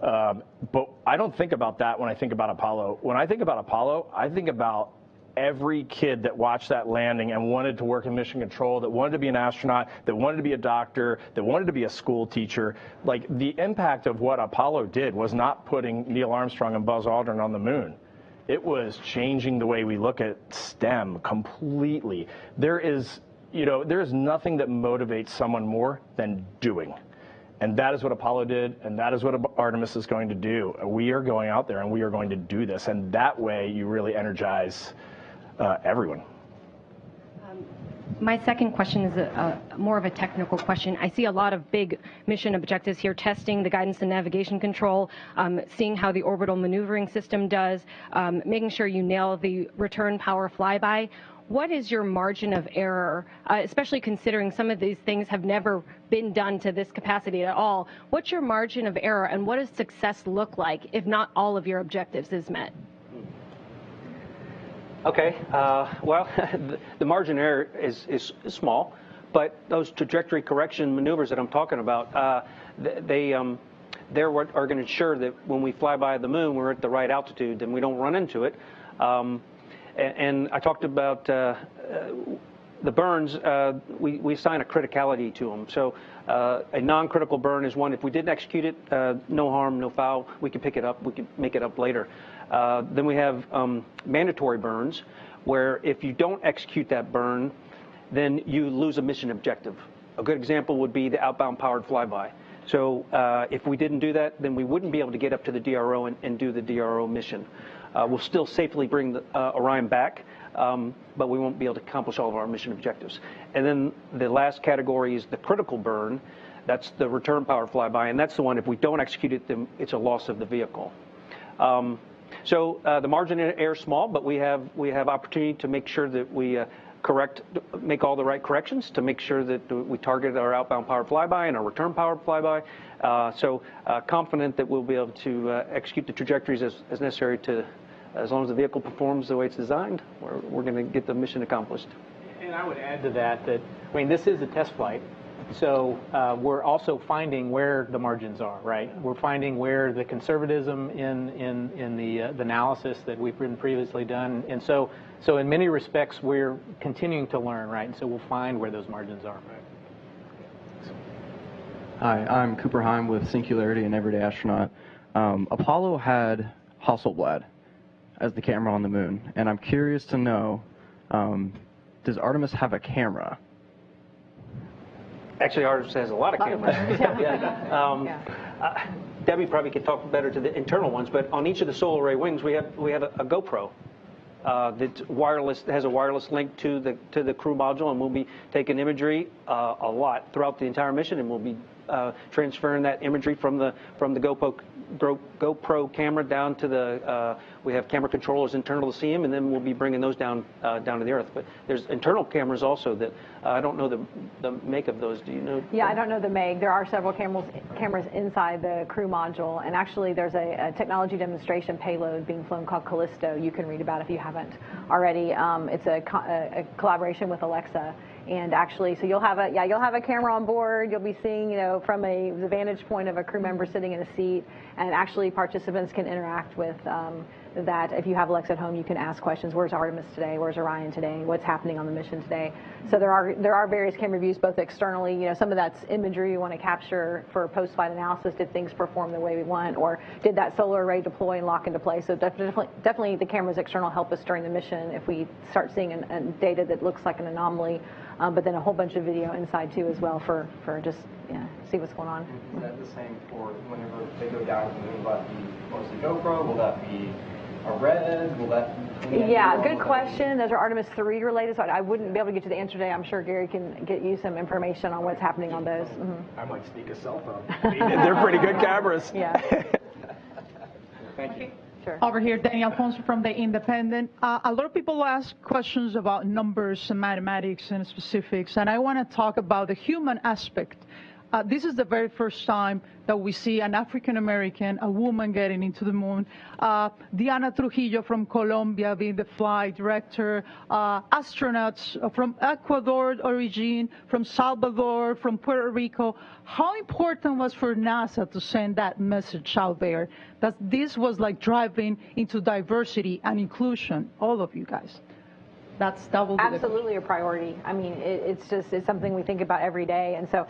S7: But I don't think about that when I think about Apollo. When I think about Apollo, I think about every kid that watched that landing and wanted to work in mission control, that wanted to be an astronaut, that wanted to be a doctor, that wanted to be a school teacher. Like, the impact of what Apollo did was not putting Neil Armstrong and Buzz Aldrin on the moon. It was changing the way we look at STEM completely. There is nothing that motivates someone more than doing. And that is what Apollo did, and that is what Artemis is going to do. We are going out there and we are going to do this, and that way you really energize everyone.
S20: My second question is more of a technical question. I see a lot of big mission objectives here: testing the guidance and navigation control, seeing how the orbital maneuvering system does, making sure you nail the return power flyby. What is your margin of error, especially considering some of these things have never been done to this capacity at all? What's your margin of error, and what does success look like if not all of your objectives is met?
S2: Okay, well, the margin of error is small, But those trajectory correction maneuvers that I'm talking about, they're what are going to ensure that when we fly by the moon, we're at the right altitude and we don't run into it. And I talked about the burns. We assign a criticality to them. So a non-critical burn is one. If we didn't execute it, no harm, no foul. We can pick it up. We can make it up later. Then we have mandatory burns, where if you don't execute that burn, then you lose a mission objective. A good example would be the outbound powered flyby. So if we didn't do that, then we wouldn't be able to get up to the DRO and do the DRO mission. We'll still safely bring the Orion back, but we won't be able to accomplish all of our mission objectives. And then the last category is the critical burn. That's the return powered flyby, and that's the one, if we don't execute it, then it's a loss of the vehicle. So the margin in error is small, but we have opportunity to make sure that we make all the right corrections to make sure that we target our outbound powered flyby and our return powered flyby. So confident that we'll be able to execute the trajectories as necessary as long as the vehicle performs the way it's designed, we're going to get the mission accomplished.
S3: And I would add to that, I mean, this is a test flight. So we're also finding where the margins are, right? We're finding where the conservatism in the analysis that we've been previously done. And so in many respects, we're continuing to learn, right? And so we'll find where those margins are.
S21: Hi, I'm Cooper Heim with Singularity and Everyday Astronaut. Apollo had Hasselblad as the camera on the moon, and I'm curious to know, does Artemis have a camera?
S2: Actually, Artemis has a lot of cameras. Debbie probably could talk better to the internal ones, but on each of the solar array wings, we have a GoPro that's wireless, has a wireless link to the crew module, and we'll be taking imagery a lot throughout the entire mission, and we'll be transferring that imagery from the GoPro camera down to the we have camera controllers internal to see them, and then we'll be bringing those down to the Earth. But there's internal cameras also that I don't know the make of those. Do you know?
S4: Yeah, I don't know the make. There are several cameras inside the crew module, and actually there's a technology demonstration payload being flown called Callisto. You can read about it if you haven't already. It's a collaboration with Alexa. And actually, so you'll have a camera on board. You'll be seeing, from the vantage point of a crew member sitting in a seat. And actually, participants can interact with that. If you have Alexa at home, you can ask questions. Where's Artemis today? Where's Orion today? What's happening on the mission today? So there are various camera views, both externally. Some of that's imagery you want to capture for post-flight analysis. Did things perform the way we want, or did that solar array deploy and lock into place? So definitely, the cameras external help us during the mission if we start seeing data that looks like an anomaly. But then a whole bunch of video inside too as well for just see what's going on.
S22: Is that the same for whenever they go down to the moon? Will that be mostly GoPro? Will that be a RED? Will that?
S4: Yeah, good question. Those are Artemis III related, so I wouldn't be able to get to the answer today. I'm sure Gary can get you some information on what's happening on those. Mm-hmm.
S7: I might sneak a cell phone. They're pretty good cameras.
S4: Yeah.
S22: Thank you.
S4: Sure.
S23: Over here, Daniel Alfonso from The Independent. A lot of people ask questions about numbers and mathematics and specifics, and I want to talk about the human aspect. This is the very first time that we see an African-American, a woman getting into the moon. Diana Trujillo from Colombia being the flight director. Astronauts from Ecuador origin, from Salvador, from Puerto Rico. How important was for NASA to send that message out there? That this was like driving into diversity and inclusion, all of you guys. That's double.
S4: Absolutely a priority. I mean, it's something we think about every day. And so,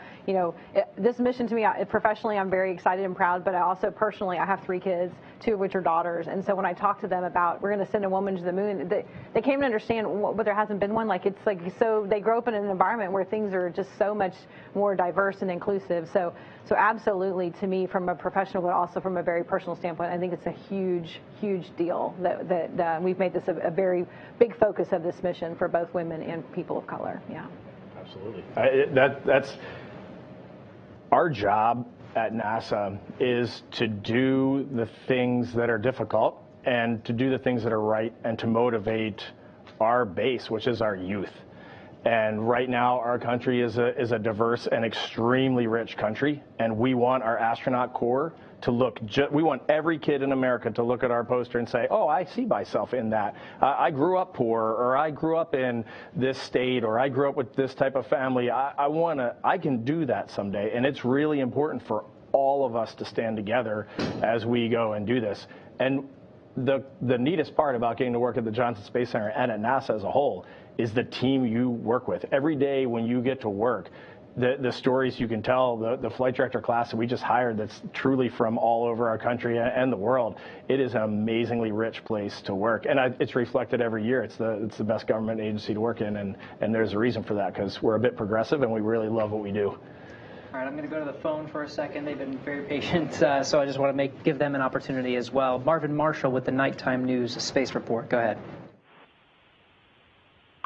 S4: this mission to me, professionally, I'm very excited and proud, but I also personally, I have 3 kids, 2 of which are daughters. And so when I talk to them about, we're going to send a woman to the moon, they came to understand, but there hasn't been one. So they grow up in an environment where things are just so much more diverse and inclusive. So absolutely, to me, from a professional, but also from a very personal standpoint, I think it's a huge, huge deal that we've made this a very big focus of this mission for both women and people of color. Yeah.
S7: Absolutely. That's our job at NASA, is to do the things that are difficult and to do the things that are right and to motivate our base, which is our youth. And right now, our country is a diverse and extremely rich country, and we want our astronaut corps to look, we want every kid in America to look at our poster and say, oh, I see myself in that. I grew up poor, or I grew up in this state, or I grew up with this type of family. I can do that someday, and it's really important for all of us to stand together as we go and do this. And the neatest part about getting to work at the Johnson Space Center and at NASA as a whole is the team you work with. Every day when you get to work, the stories you can tell, the flight director class that we just hired that's truly from all over our country and the world, it is an amazingly rich place to work. And it's reflected every year. It's the best government agency to work in, and there's a reason for that, because we're a bit progressive and we really love what we do.
S1: All right, I'm going to go to the phone for a second. They've been very patient, so I just want to give them an opportunity as well. Marvin Marshall with the Nighttime News Space Report. Go ahead.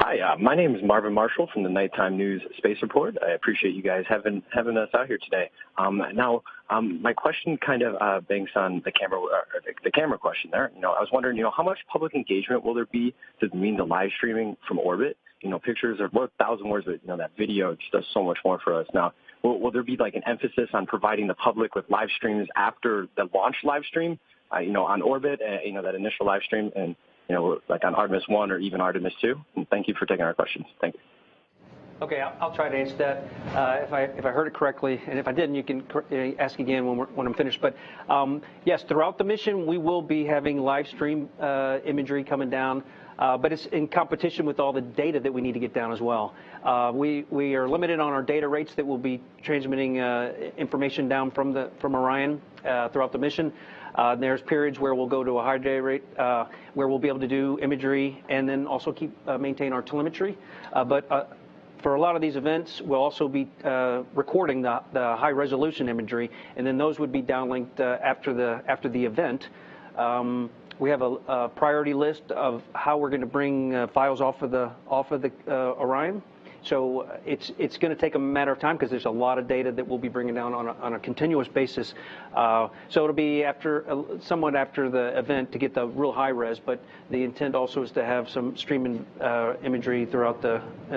S5: Hi, my name is Marvin Marshall from the Nighttime News Space Report. I appreciate you guys having us out here today. My question kind of banks on the camera question there. I was wondering, how much public engagement will there be to mean the live streaming from orbit? Pictures are worth 1,000 words, but that video just does so much more for us. Now, will there be like an emphasis on providing the public with live streams after the launch live stream, on orbit, that initial live stream, and like on Artemis I or even Artemis II? And thank you for taking our questions. Thank you.
S2: Okay, I'll try to answer that if I heard it correctly, and if I didn't, you can ask again when I'm finished. But yes, throughout the mission, we will be having live stream imagery coming down, but it's in competition with all the data that we need to get down as well. We are limited on our data rates that will be transmitting information down from Orion throughout the mission. There's periods where we'll go to a higher data rate, where we'll be able to do imagery and then also maintain our telemetry. But for a lot of these events, we'll also be recording the high resolution imagery, and then those would be downlinked after the event. We have a priority list of how we're going to bring files off of the Orion. So it's going to take a matter of time, because there's a lot of data that we'll be bringing down on a continuous basis. So it'll be somewhat after the event to get the real high res, but the intent also is to have some streaming imagery throughout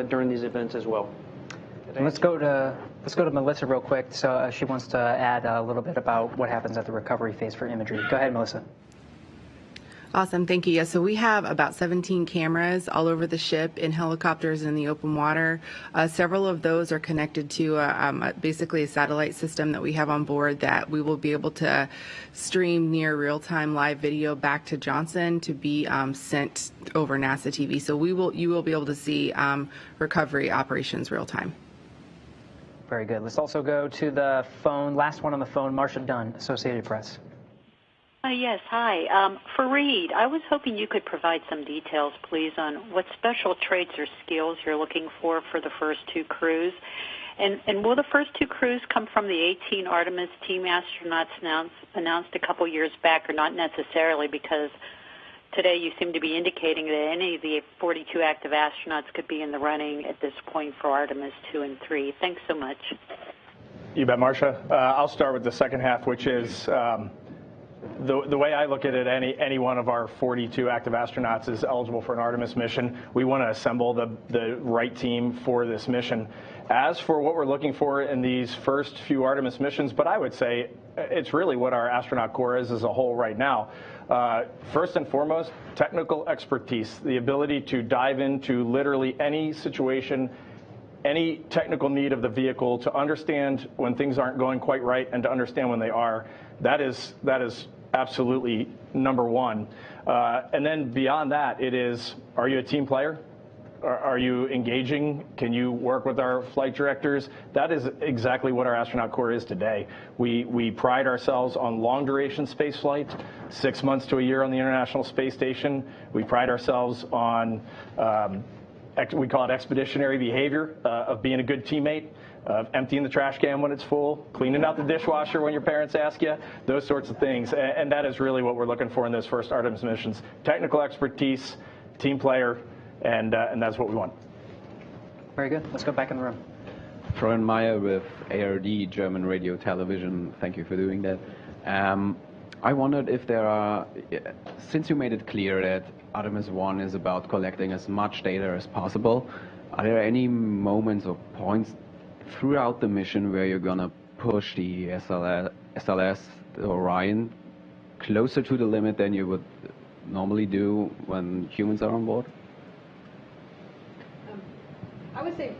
S2: during these events as well.
S1: Let's go to Melissa real quick. So she wants to add a little bit about what happens at the recovery phase for imagery. Go ahead, Melissa.
S6: Awesome, thank you. Yeah, so we have about 17 cameras all over the ship, in helicopters and in the open water. Several of those are connected to basically a satellite system that we have on board that we will be able to stream near real-time live video back to Johnson to be sent over NASA TV. So you will be able to see recovery operations real-time.
S1: Very good. Let's also go to the phone. Last one on the phone, Marcia Dunn, Associated Press.
S8: Yes, hi. For Reid, I was hoping you could provide some details, please, on what special traits or skills you're looking for the first two crews. And will the first two crews come from the 18 Artemis team astronauts announced a couple years back, or not necessarily, because today you seem to be indicating that any of the 42 active astronauts could be in the running at this point for Artemis II and III. Thanks so much.
S7: You bet, Marcia. I'll start with the second half, which is the way I look at it, any one of our 42 active astronauts is eligible for an Artemis mission. We want to assemble the right team for this mission. As for what we're looking for in these first few Artemis missions, but I would say it's really what our astronaut corps is as a whole right now. First and foremost, technical expertise, the ability to dive into literally any situation, any technical need of the vehicle, to understand when things aren't going quite right and to understand when they are. That is absolutely number one. And then beyond that, it is, are you a team player? Are you engaging? Can you work with our flight directors? That is exactly what our astronaut corps is today. We pride ourselves on long duration space flight, 6 months to a year on the International Space Station. We pride ourselves on, we call it expeditionary behavior, of being a good teammate, of emptying the trash can when it's full, cleaning out the dishwasher when your parents ask you, those sorts of things. And that is really what we're looking for in this first Artemis missions. Technical expertise, team player, and that's what we want.
S1: Very good. Let's go back in the room.
S9: Florian Meyer with ARD, German Radio Television. Thank you for doing that. I wondered if there are, since you made it clear that Artemis I is about collecting as much data as possible, Are there any moments or points throughout the mission where you're going to push the SLS, the Orion, closer to the limit than you would normally do when humans are on board?
S4: I would say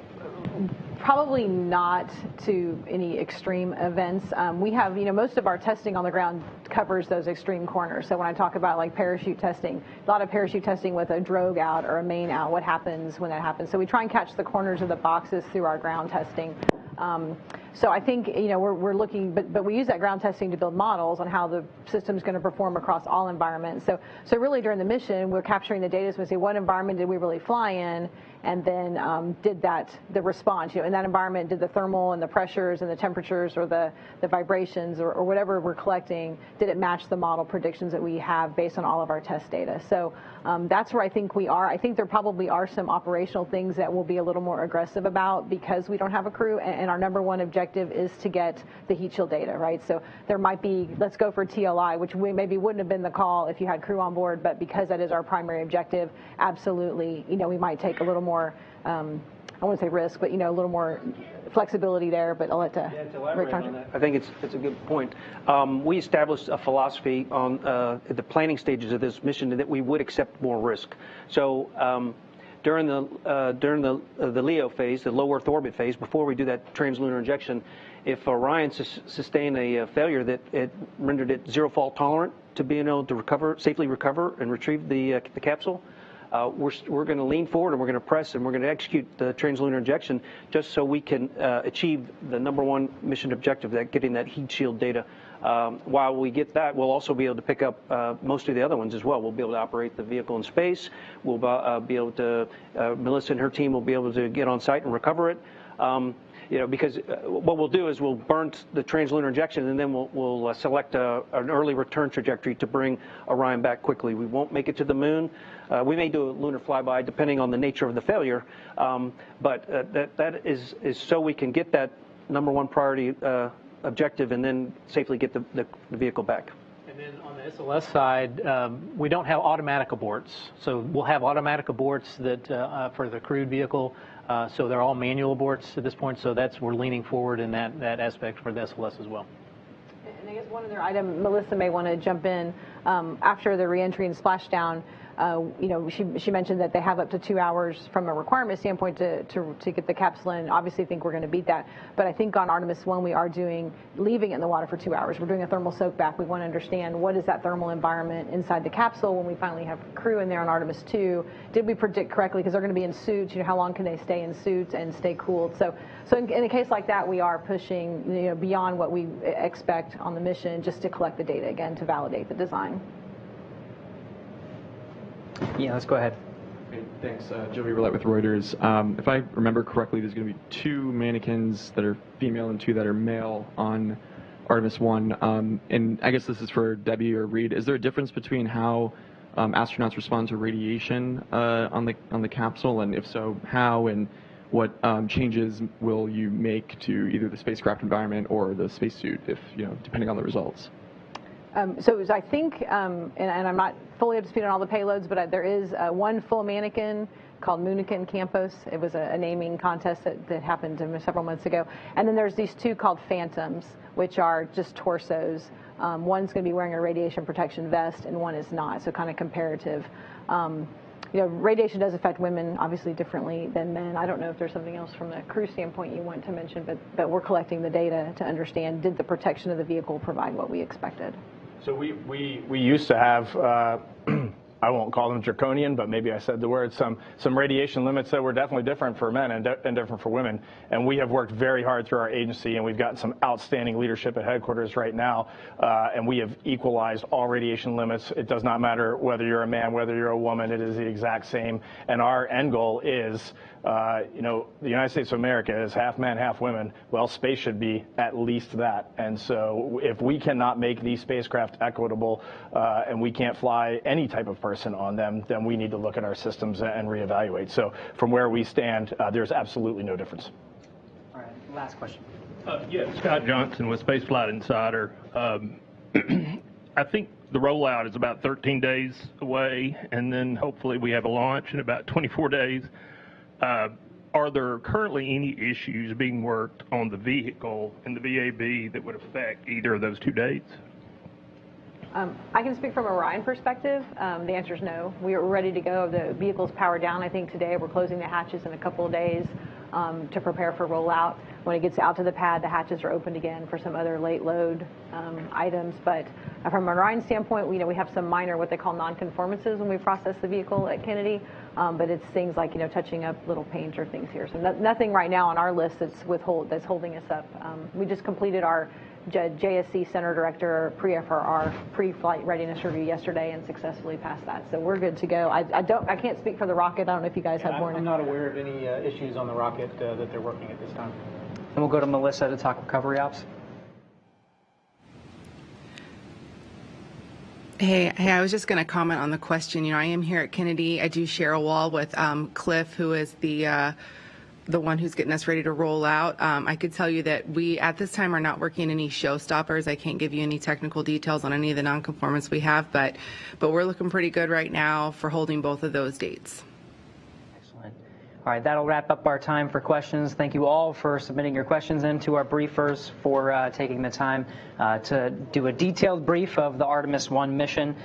S4: probably not to any extreme events. We have, most of our testing on the ground covers those extreme corners. So when I talk about like parachute testing, a lot of parachute testing with a drogue out or a main out, what happens when that happens? So we try and catch the corners of the boxes through our ground testing. So I think, we're looking, but we use that ground testing to build models on how the system's going to perform across all environments. So really during the mission, we're capturing the data so we say what environment did we really fly in, and then did the response, in that environment, did the thermal and the pressures and the temperatures or the vibrations or whatever we're collecting, did it match the model predictions that we have based on all of our test data? So that's where I think we are. I think there probably are some operational things that we'll be a little more aggressive about because we don't have a crew, and our number one objective is to get the heat shield data, right? So there might be, let's go for TLI, which maybe wouldn't have been the call if you had crew on board, but because that is our primary objective, absolutely, we might take a little more, I wouldn't say risk, but, a little more flexibility there, but I'll let
S2: to elaborate on that. I think it's a good point. We established a philosophy on the planning stages of this mission that we would accept more risk. So during the LEO phase, the low Earth orbit phase, before we do that translunar injection, if Orion sustained a failure that it rendered it zero fault tolerant to being able to safely recover and retrieve the capsule, we're going to lean forward and we're going to press and we're going to execute the translunar injection just so we can achieve the number one mission objective, that getting that heat shield data. While we get that, we'll also be able to pick up most of the other ones as well. We'll be able to operate the vehicle in space. We'll be able to, Melissa and her team will be able to get on site and recover it. Because what we'll do is we'll burn the translunar injection and then we'll select an early return trajectory to bring Orion back quickly. We won't make it to the moon. We may do a lunar flyby depending on the nature of the failure, but that is so we can get that number one priority objective and then safely get the vehicle back.
S3: And then on the SLS side, we don't have automatic aborts. So we'll have automatic aborts that for the crewed vehicle. So they're all manual aborts at this point. So we're leaning forward in that aspect for the SLS as well.
S4: And I guess one other item, Melissa may want to jump in. After the reentry and splashdown, she mentioned that they have up to 2 hours from a requirement standpoint to get the capsule in. Obviously, I think we're going to beat that. But I think on Artemis I, we are leaving it in the water for 2 hours. We're doing a thermal soak back. We want to understand what is that thermal environment inside the capsule when we finally have crew in there on Artemis II. Did we predict correctly? Because they're going to be in suits. How long can they stay in suits and stay cooled? So in a case like that, we are pushing beyond what we expect on the mission just to collect the data again to validate the design.
S1: Yeah, let's go ahead.
S10: Great, thanks. Joey Roulette with Reuters. If I remember correctly, there's going to be 2 mannequins that are female and 2 that are male on Artemis I. And I guess this is for Debbie or Reid. Is there a difference between how astronauts respond to radiation on the capsule, and if so, how, and what changes will you make to either the spacecraft environment or the spacesuit, if depending on the results?
S4: So I think, and I'm not fully up to speed on all the payloads, but there is one full mannequin called Munikin Campos. It was a naming contest that happened several months ago. And then there's these 2 called Phantoms, which are just torsos. One's going to be wearing a radiation protection vest, and one is not, so kind of comparative. Radiation does affect women, obviously, differently than men. I don't know if there's something else from the crew standpoint you want to mention, but we're collecting the data to understand, did the protection of the vehicle provide what we expected?
S7: So we used to have, I won't call them draconian, but maybe I said the word, some radiation limits that were definitely different for men and different for women. And we have worked very hard through our agency, and we've gotten some outstanding leadership at headquarters right now. And we have equalized all radiation limits. It does not matter whether you're a man, whether you're a woman, it is the exact same. And our end goal is, the United States of America is half men, half women. Well, space should be at least that. And so if we cannot make these spacecraft equitable and we can't fly any type of person on them, then we need to look at our systems and reevaluate. So from where we stand, there's absolutely no difference.
S1: All right, last question.
S11: Yeah, Scott Johnson with Spaceflight Insider. I think the rollout is about 13 days away, and then hopefully we have a launch in about 24 days. are there currently any issues being worked on the vehicle and the VAB that would affect either of those two dates?
S4: I can speak from Orion perspective. The answer is no. We are ready to go. The vehicle's powered down. I think today we're closing the hatches in a couple of days to prepare for rollout. When it gets out to the pad, the hatches are opened again for some other late load items. But from an Orion standpoint, we have some minor what they call non-conformances when we process the vehicle at Kennedy. But it's things like touching up little paint or things here. So nothing right now on our list that's holding us up. We just completed our JSC Center Director pre-FRR, pre-flight readiness review yesterday and successfully passed that. So we're good to go. I can't speak for the rocket. I don't know if you guys have more.
S3: I'm not aware of any issues on the rocket that they're working at this time.
S1: And we'll go to Melissa to talk recovery ops.
S6: Hey, I was just going to comment on the question. I am here at Kennedy. I do share a wall with Cliff, who is the one who's getting us ready to roll out. I could tell you that we, at this time, are not working any showstoppers. I can't give you any technical details on any of the nonconformance we have, but we're looking pretty good right now for holding both of those dates.
S1: Excellent. All right, that'll wrap up our time for questions. Thank you all for submitting your questions into our briefers, for taking the time to do a detailed brief of the Artemis I mission.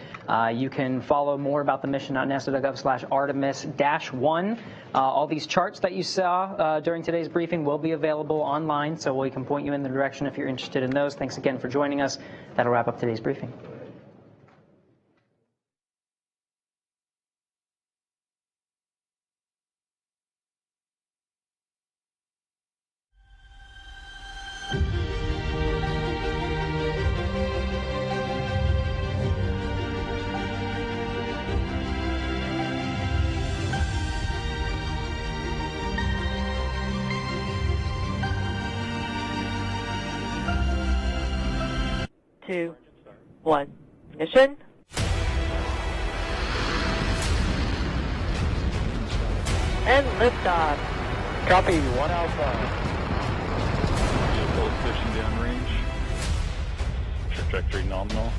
S1: You can follow more about the mission on nasa.gov/Artemis-1. All these charts that you saw during today's briefing will be available online, so we can point you in the direction if you're interested in those. Thanks again for joining us. That'll wrap up today's briefing.
S12: Two, one, ignition. And liftoff.
S13: Copy, 1 Alpha.
S14: Pushing downrange. Trajectory nominal.